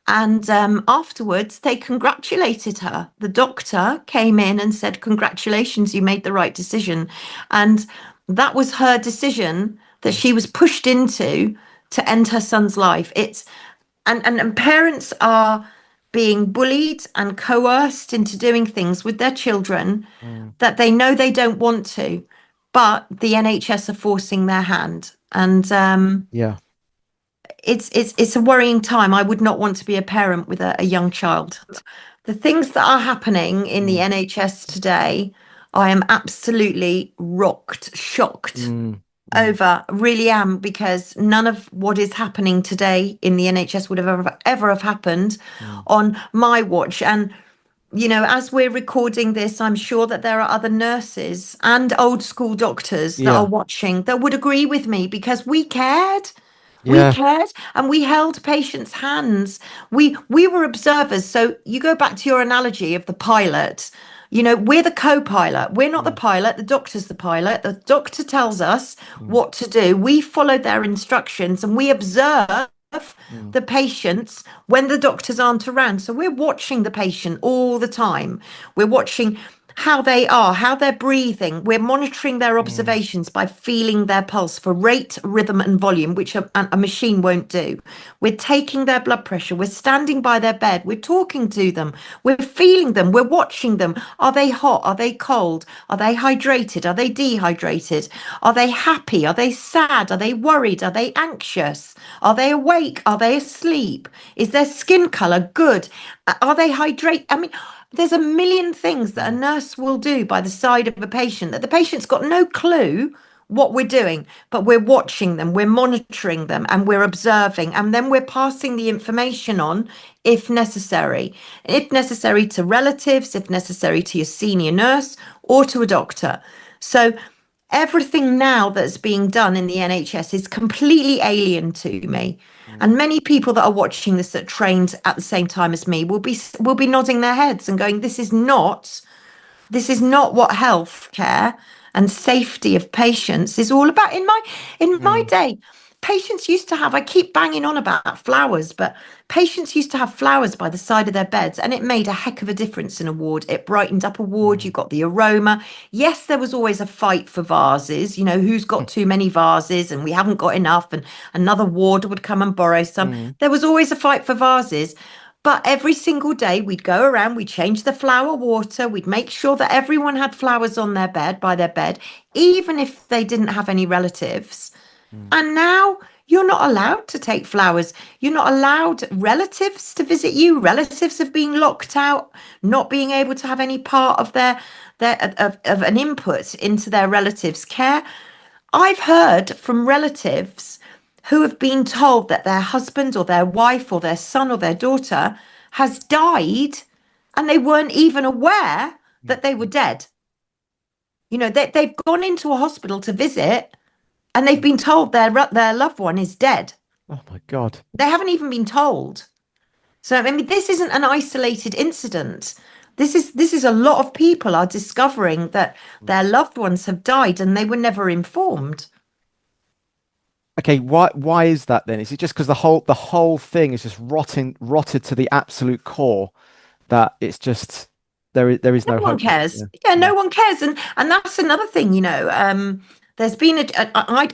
And afterwards, they congratulated her. The doctor came in and said, congratulations, you made the right decision. And that was her decision that Mm, she was pushed into to end her son's life. And parents are being bullied and coerced into doing things with their children mm. that they know they don't want to. but the NHS are forcing their hand. And Yeah. it's a worrying time. I would not want to be a parent with a young child. The things that are happening in the Mm, NHS today, I am absolutely rocked, shocked mm, mm, over, really am, because none of what is happening today in the NHS would have ever have happened mm. on my watch. And as we're recording this, I'm sure that there are other nurses and old school doctors that are Yeah. watching that would agree with me because we cared. We Yeah. cared and we held patients' hands. We were observers. So you go back to your analogy of the pilot. We're the co-pilot. We're not the Mm, pilot. The doctor's the pilot. The doctor tells us mm, what to do. We follow their instructions and we observe mm, the patients when the doctors aren't around. So we're watching the patient all the time. We're watching how they are, how they're breathing. We're monitoring their mm, observations by feeling their pulse for rate, rhythm, and volume, which a machine won't do. We're taking their blood pressure. We're standing by their bed. We're talking to them. We're feeling them. We're watching them. Are they hot? Are they cold? Are they hydrated? Are they dehydrated? Are they happy? Are they sad? Are they worried? Are they anxious? Are they awake? Are they asleep? Is their skin color good? Are they hydrated? I mean, there's a million things that a mm, nurse will do by the side of a patient that the patient's got no clue what we're doing, but we're watching them, we're monitoring them, and we're observing, and then we're passing the information on if necessary to relatives, if necessary to your senior nurse or to a doctor. So everything now that's being done in the NHS is completely alien to me. mm. And many people that are watching this that trained at the same time as me will be nodding their heads and going, this is not what healthcare and safety of patients is all about. In my Mm. day, patients used to have, I keep banging on about flowers, but patients used to have flowers by the side of their beds, and it made a heck of a difference in a ward. It brightened up a ward, you Mm. got the aroma. Yes, there was always a fight for vases, who's got too many vases and we haven't got enough, and another ward would come and borrow some. Mm. There was always a fight for vases. But every single day we'd go around, we'd change the flower water, we'd make sure that everyone had flowers on their bed, by their bed, even if they didn't have any relatives. Mm. And now you're not allowed to take flowers. You're not allowed relatives to visit you. Relatives have been locked out, not being able to have any part of of an input into their relatives' care. I've heard from relatives who have been told that their husband or their wife or their son or their daughter has died and they weren't even aware Mm. that they were dead. They've gone into a hospital to visit and they've Mm. been told their loved one is dead. Oh my God. They haven't even been told. So I mean, this isn't an isolated incident. This is a lot of people are discovering that Mm. their loved ones have died and they were never informed. Okay, why is that then? Is it just because the whole thing is just rotted to the absolute core that it's just there is No no one hope? cares. Yeah. Yeah, Mm. no one cares, and that's another thing. There's been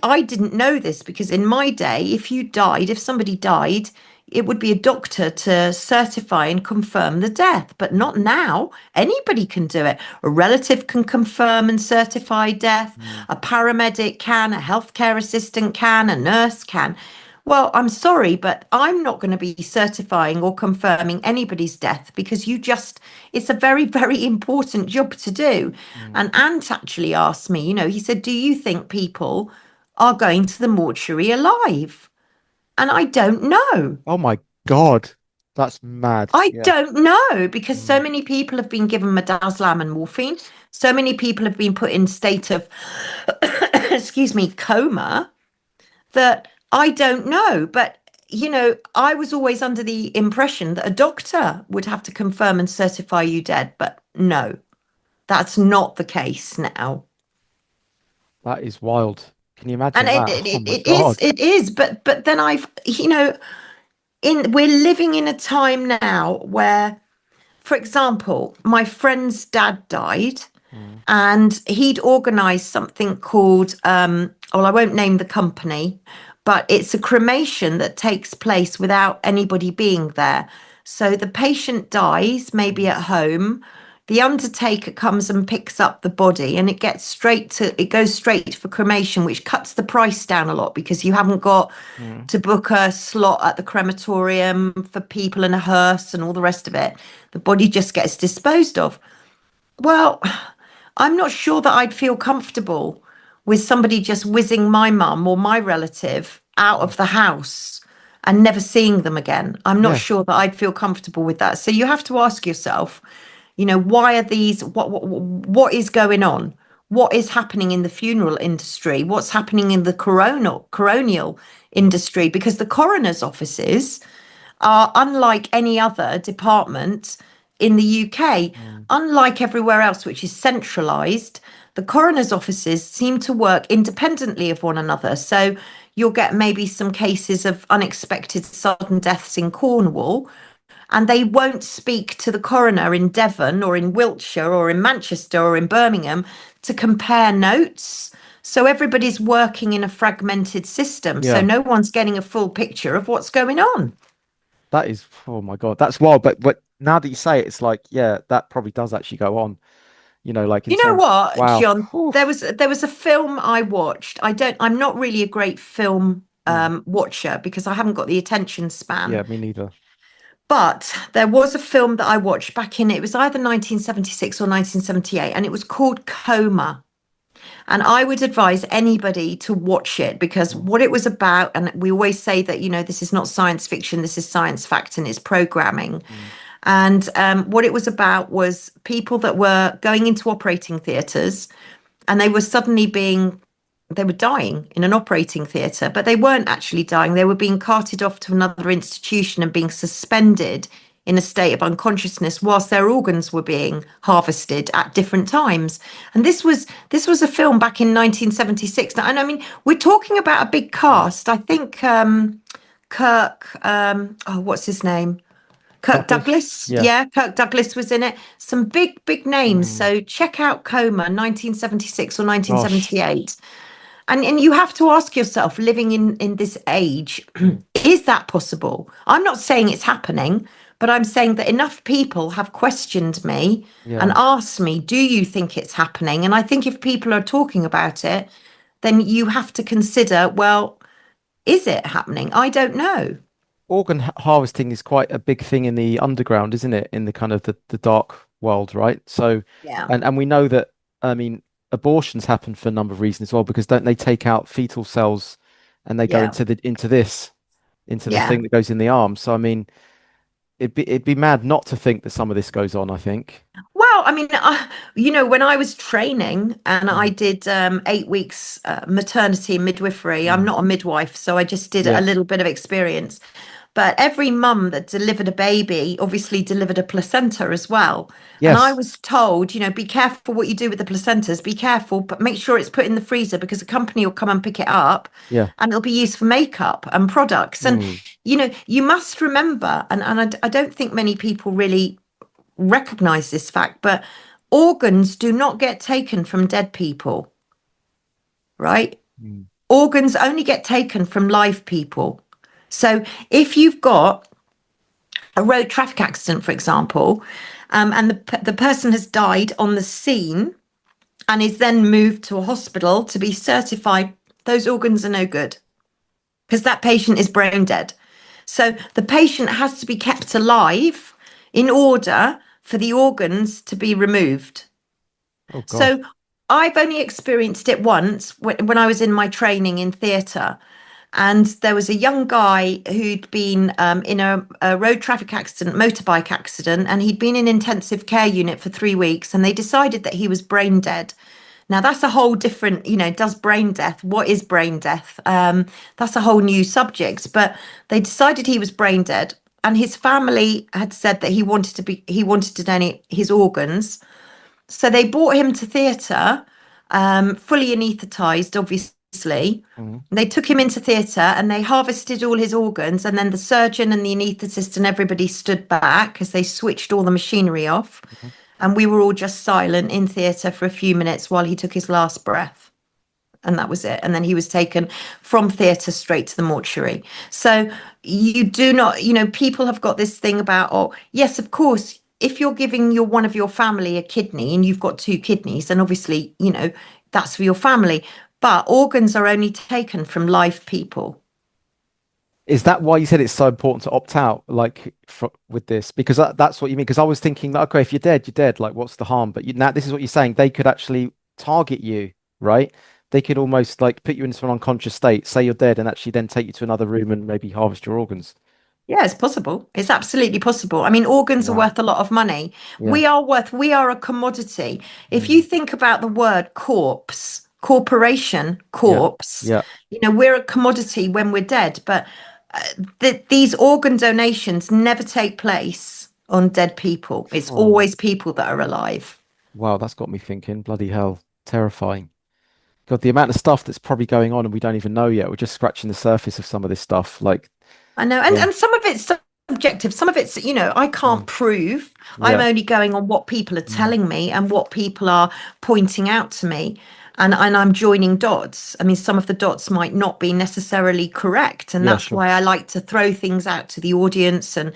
I didn't know this because in my day, if somebody died, it would be a doctor to certify and confirm the death. But not now. Anybody can do it. A relative can confirm and certify death. Mm. A paramedic can. A healthcare assistant can. A nurse can. Well, I'm sorry, but I'm not going to be certifying or confirming anybody's death because it's a very, very important job to do. Mm. And Ant actually asked me, he said, do you think people are going to the mortuary alive? And I don't know. Oh my God, that's mad. I Yeah. don't know because so Mm. many people have been given midazolam and morphine. So many people have been put in state of, excuse me, coma that I don't know. But, I was always under the impression that a doctor would have to confirm and certify you dead. But no, that's not the case now. That is wild. Can you And imagine it, that? it, Oh it my it is, God. it is. But then we're living in a time now where, for example, my friend's dad died Mm. and he'd organized something called well, I won't name the company, but it's a cremation that takes place without anybody being there. So the patient dies maybe Mm. at home. The undertaker comes and picks up the body, and it goes straight for cremation, which cuts the price down a lot because you haven't got Mm. to book a slot at the crematorium for people and a hearse and all the rest of it. The body just gets disposed of. Well, I'm not sure that I'd feel comfortable with somebody just whizzing my mum or my relative out Mm. of the house and never seeing them again. I'm not Yeah. sure that I'd feel comfortable with that. So you have to ask yourself, why are these, what is going on? What is happening in the funeral industry? What's happening in the coronial Mm. industry? Because the coroner's offices are unlike any other department in the UK. Mm. Unlike everywhere else, which is centralised, the coroner's offices seem to work independently of one another. So you'll get maybe some cases of unexpected sudden deaths in Cornwall, and they won't speak to the coroner in Devon or in Wiltshire or in Manchester or in Birmingham to compare notes. So everybody's working in a fragmented system. So Yeah. no one's getting a full picture of what's going on. That is, oh my God, that's wild. But now that you say it, it's like, yeah, that probably does actually go on, like in You know terms, what, wow. John? Whew. There was a film I watched. I'm not really a great film Mm. watcher because I haven't got the attention Yeah, span. me neither. But there was a film that I watched back in, it was either 1976 or 1978, and it was called Coma. And I would advise anybody to watch it because Mm. what it was about, and we always say that, this is not science fiction, this is science fact and it's programming. Mm. And what it was about was people that were going into operating theatres, and they were dying in an operating theatre, but they weren't actually dying. They were being carted off to another institution and being suspended in a state of unconsciousness whilst their organs were being harvested at different times. And this was a film back in 1976. And I mean, we're talking about a big Mm. cast. I think Kirk, what's his name? Kirk Douglas? Douglas. Yeah. Yeah, Kirk Douglas was in it. Some big, big names. Mm. So check out Coma, 1976 or Gosh. 1978. And you have to ask yourself, living in this age, Mm. is that possible? I'm not saying it's happening, but I'm saying that enough people have questioned me and Yeah. asked me, do you think it's happening? And I think if people are talking about it, then you have to consider, well, is it happening? I don't know. Organ harvesting is quite a big thing in the underground, isn't it? In the kind of the dark world, right? So, Yeah. and we know that, I mean, abortions happen for a number of reasons as well, because don't they take out fetal cells and they go Yeah. into the Yeah. thing that goes in the arm. So, I mean, it'd be mad not to think that some of this goes on, I think. Well, I mean, when I was training and I Mm. did 8 weeks maternity and midwifery, I'm Mm. not a midwife, so I just did a Yeah. little bit of experience. But every mum that delivered a baby obviously delivered a placenta as well. And I Yes. was told, be careful what you do with the placentas, be careful, but make sure it's put in the freezer because a company will come and pick it up Yeah. and it'll be used for makeup and products. And, Mm. you must remember, and I don't think many people really recognize this fact, but organs do not get taken from dead people, right? Mm. Organs only get taken from live people. So if you've got a road traffic accident, for example, and the person has died on the scene and is then moved to a hospital to be certified, those organs are no good because that patient is brain dead. So the patient has to be kept alive in order for the organs to be removed. Oh God. So I've only experienced it once when I was in my training in theatre. And there was a young guy who'd been in a road traffic accident, motorbike accident, and he'd been in intensive care unit for 3 weeks. And they decided that he was brain dead. Now, that's a whole different, does brain death? What is brain death? That's a whole new subject. But they decided he was brain dead. And his family had said that he wanted to donate his organs. So they brought him to theatre, fully anaesthetised, obviously. Mm. They took him into theatre and they harvested all his organs. And then the surgeon and the anaesthetist and everybody stood back as they switched all the machinery off. Mhm. And we were all just silent in theatre for a few minutes while he took his last breath. And that was it. And then he was taken from theatre straight to the mortuary. So you do not, people have got this thing about, oh, yes, of course, if you're giving your one of your family a kidney and you've got two kidneys, then obviously, that's for your family. But organs are only taken from live people. Is that why you said it's so important to opt out, like with this? Because that's what you mean. Because I was thinking, like, okay, if you're dead, you're dead. Like, what's the harm? But now this is what you're saying. They could actually target you, right? They could almost like put you into an unconscious state, say you're dead, and actually then take you to another room and maybe harvest your organs. Yeah, it's possible. It's absolutely possible. I mean, organs are Wow. worth a lot of money. Yeah. We are a commodity. If you Mm. think about the word corpse, corporation, Yeah. corpse, Yeah. we're a commodity when we're dead. But these organ donations never take place on dead people. It's Oh, always people that are alive. wow. That's got me thinking. Bloody hell. Terrifying. God, the amount of stuff that's probably going on and we don't even know yet. We're just scratching the surface of some of this stuff. Like, I know, and yeah. some of it's subjective. Some of it's, I can't Mm. prove. I'm Yeah. only going on what people are Mm. telling me and what people are pointing out to me. And I'm joining dots. I mean, some of the dots might not be necessarily correct, and Yeah, that's sure. why I like to throw things out to the audience and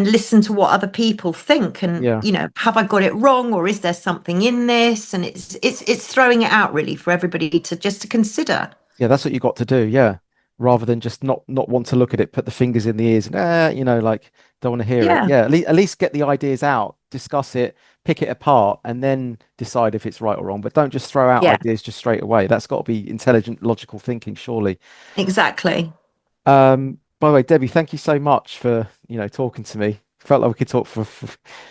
listen to what other people think. And Yeah. have I got it wrong, or is there something in this? And it's throwing it out really for everybody to consider. Yeah, that's what you got to do. Yeah. Rather than just not want to look at it, put the fingers in the ears and like don't want to hear it. Yeah, Yeah, at least get the ideas out, discuss it, pick it apart, and then decide if it's right or wrong. But don't just throw out yeah, ideas just straight away. That's got to be intelligent, logical thinking, surely. exactly. By the way, Debbie, thank you so much for, talking to me. Felt like we could talk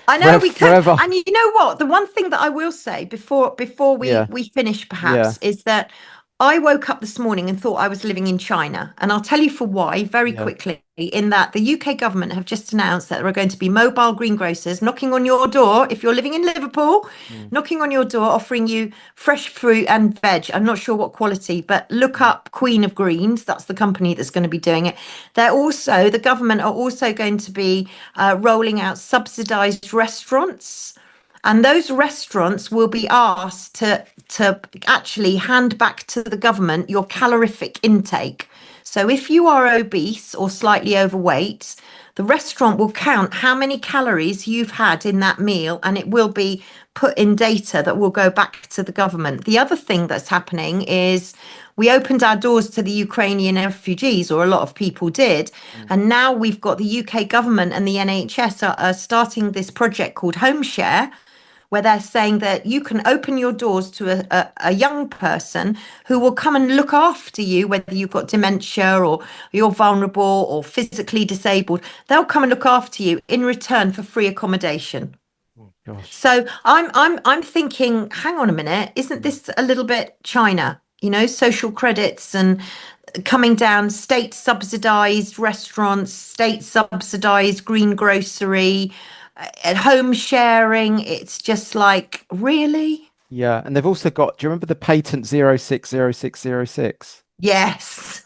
I know we could. forever. And you know what? The one thing that I will say before we Yeah. we finish Yeah. perhaps is that I woke up this morning and thought I was living in China. And I'll tell you for why very Yeah. quickly, in that the UK government have just announced that there are going to be mobile greengrocers knocking on your door if you're living in Liverpool, Mm, knocking on your door offering you fresh fruit and veg. I'm not sure what quality, but look mm, up Queen of Greens. That's the company that's going to be doing it. The government are also going to be rolling out subsidized restaurants. And those restaurants will be asked to actually hand back to the government your calorific intake. So if you are obese or slightly overweight, the restaurant will count how many calories you've had in that meal, and it will be put in data that will go back to the government. The other thing that's happening is we opened our doors to the Ukrainian refugees, or a lot of people did. mm. And now we've got the UK government and the NHS are starting this project called Home Share, where they're saying that you can open your doors to a young person who will come and look after you, whether you've got dementia or you're vulnerable or physically disabled. They'll come and look after you in return for free accommodation. Oh, gosh. So I'm thinking, hang on a minute, isn't Mm. this a little bit China? Social credits and coming down, state subsidized restaurants, state subsidized greengrocery, at home sharing. It's just like, really? Yeah, and they've also got, do you remember the patent 060606? Yes.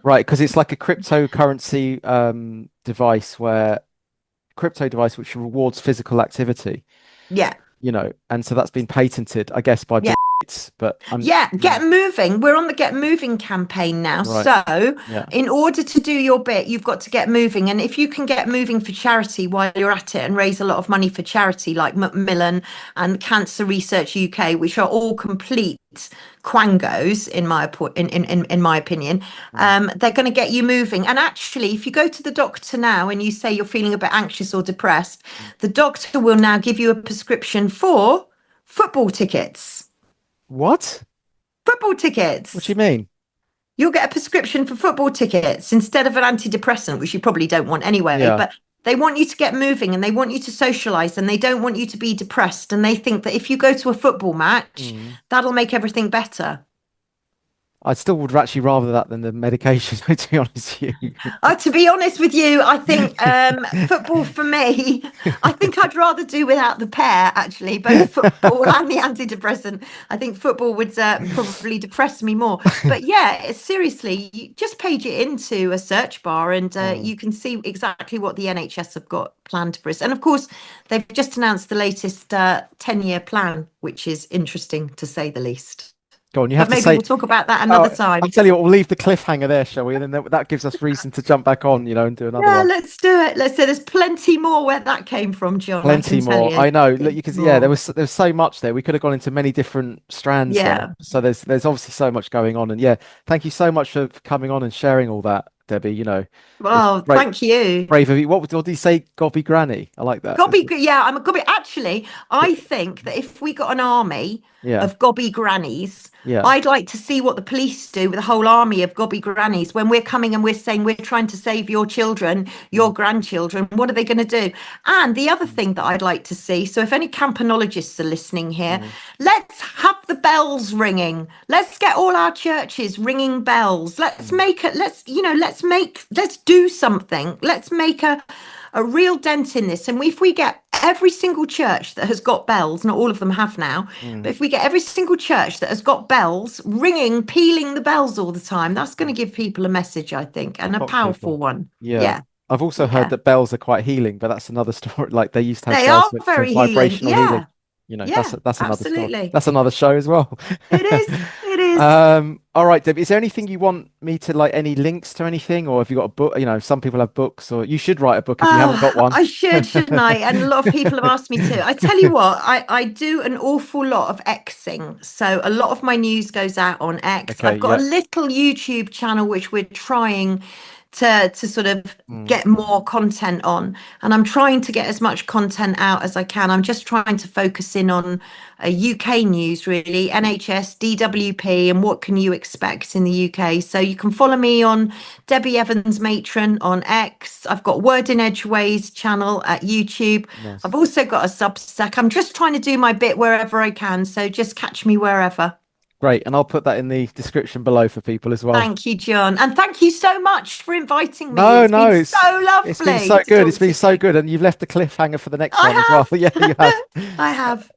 Right, because it's like a cryptocurrency crypto device which rewards physical activity, Yeah. and so that's been patented, I guess, by Yeah. Bill Gates, but I'm Yeah, get moving. We're on the get moving campaign now. right. So, Yeah. in order to do your bit, you've got to get moving. And if you can get moving for charity while you're at it and raise a lot of money for charity, like Macmillan and Cancer Research UK, which are all complete quangos in my opinion, Mm. they're going to get you moving. And actually, if you go to the doctor now and you say you're feeling a bit anxious or depressed, Mm. the doctor will now give you a prescription for football tickets. What? Football What do you tickets. mean? You'll get a prescription for football tickets instead of an antidepressant, which you probably don't want anyway. Yeah. But they want you to get moving and they want you to socialize and they don't want you to be depressed. And they think that if you go to a football match, Mm. that'll make everything better. I still would actually rather that than the medication, to be honest with To be honest with you, I think you. football for me, I think I'd rather do without the pair, actually, both football and the antidepressant. I think football would probably depress me more. But yeah, seriously, you just page it into a search bar and Mm. you can see exactly what the NHS have got planned for us. And of course, they've just announced the latest 10-year plan, which is interesting to say the least. Go on. You have But to maybe say. we'll talk about that another Oh, I'll time. tell you what. We'll leave the cliffhanger there, shall we? And then that gives us reason to jump back on, and do another Yeah, one. let's do it. Let's say there's plenty more where that came from, John. I can Plenty tell more. you. I know. Look, you Plenty can see, yeah, more. there was so much there. We could have gone into many different strands there. Yeah. So there's obviously so much going on. And yeah, thank you so much for coming on and sharing all that, Debbie. It's Well, great, thank you. brave of you. What did you say? Gobby Granny. I like that. Gobby, yeah, I'm a gobby. Actually, I think that if we got an army Yeah, of gobby grannies, yeah, I'd like to see what the police do with a whole army of gobby grannies when we're coming and we're saying we're trying to save your children, mm, your grandchildren. What are they going to do? And the other thing that I'd like to see, so if any campanologists are listening here, mm, let's have the bells ringing. Let's get all our churches ringing bells. Let's mm, make it, let's do something. Let's make a real dent in this. And if we get every single church that has got bells, not all of them have now, mm. but if we get every single church that has got bells ringing, pealing the bells all the time, that's going to give people a message, I think, and a Shock powerful people. one. Yeah. Yeah, I've also heard yeah. that bells are quite healing, but that's another story. Like they used to have They bells are for very healing. vibrational healing. Yeah, That's yeah, that's another story. absolutely. That's another show as well. It is. It is. All right, Deb, is there anything you want me to like any links to anything, or have you got a book? Some people have books, or you should write a book if you haven't got Oh, one. I should, shouldn't I? And a lot of people have asked me to. I tell you what, I do an awful lot of Xing. So a lot of my news goes out on X. Okay, I've got yeah. a little YouTube channel which we're trying to sort of Mm, get more content on. And I'm trying to get as much content out as I can. I'm just trying to focus in on UK news, really, NHS, DWP, and what can you expect in the UK. So you can follow me on Debi Evans Matron on X. I've got Word in Edgeways channel at YouTube. nice. I've also got a Substack. I'm just trying to do my bit wherever I can. So just catch me wherever. Great, and I'll put that in the description below for people as well. Thank you, John. And thank you so much for inviting me. No, It's no, been so it's been lovely so to good. It's talk been to so you. good, and you've left the cliffhanger for the next one as I well. Yeah, you have. have. I have.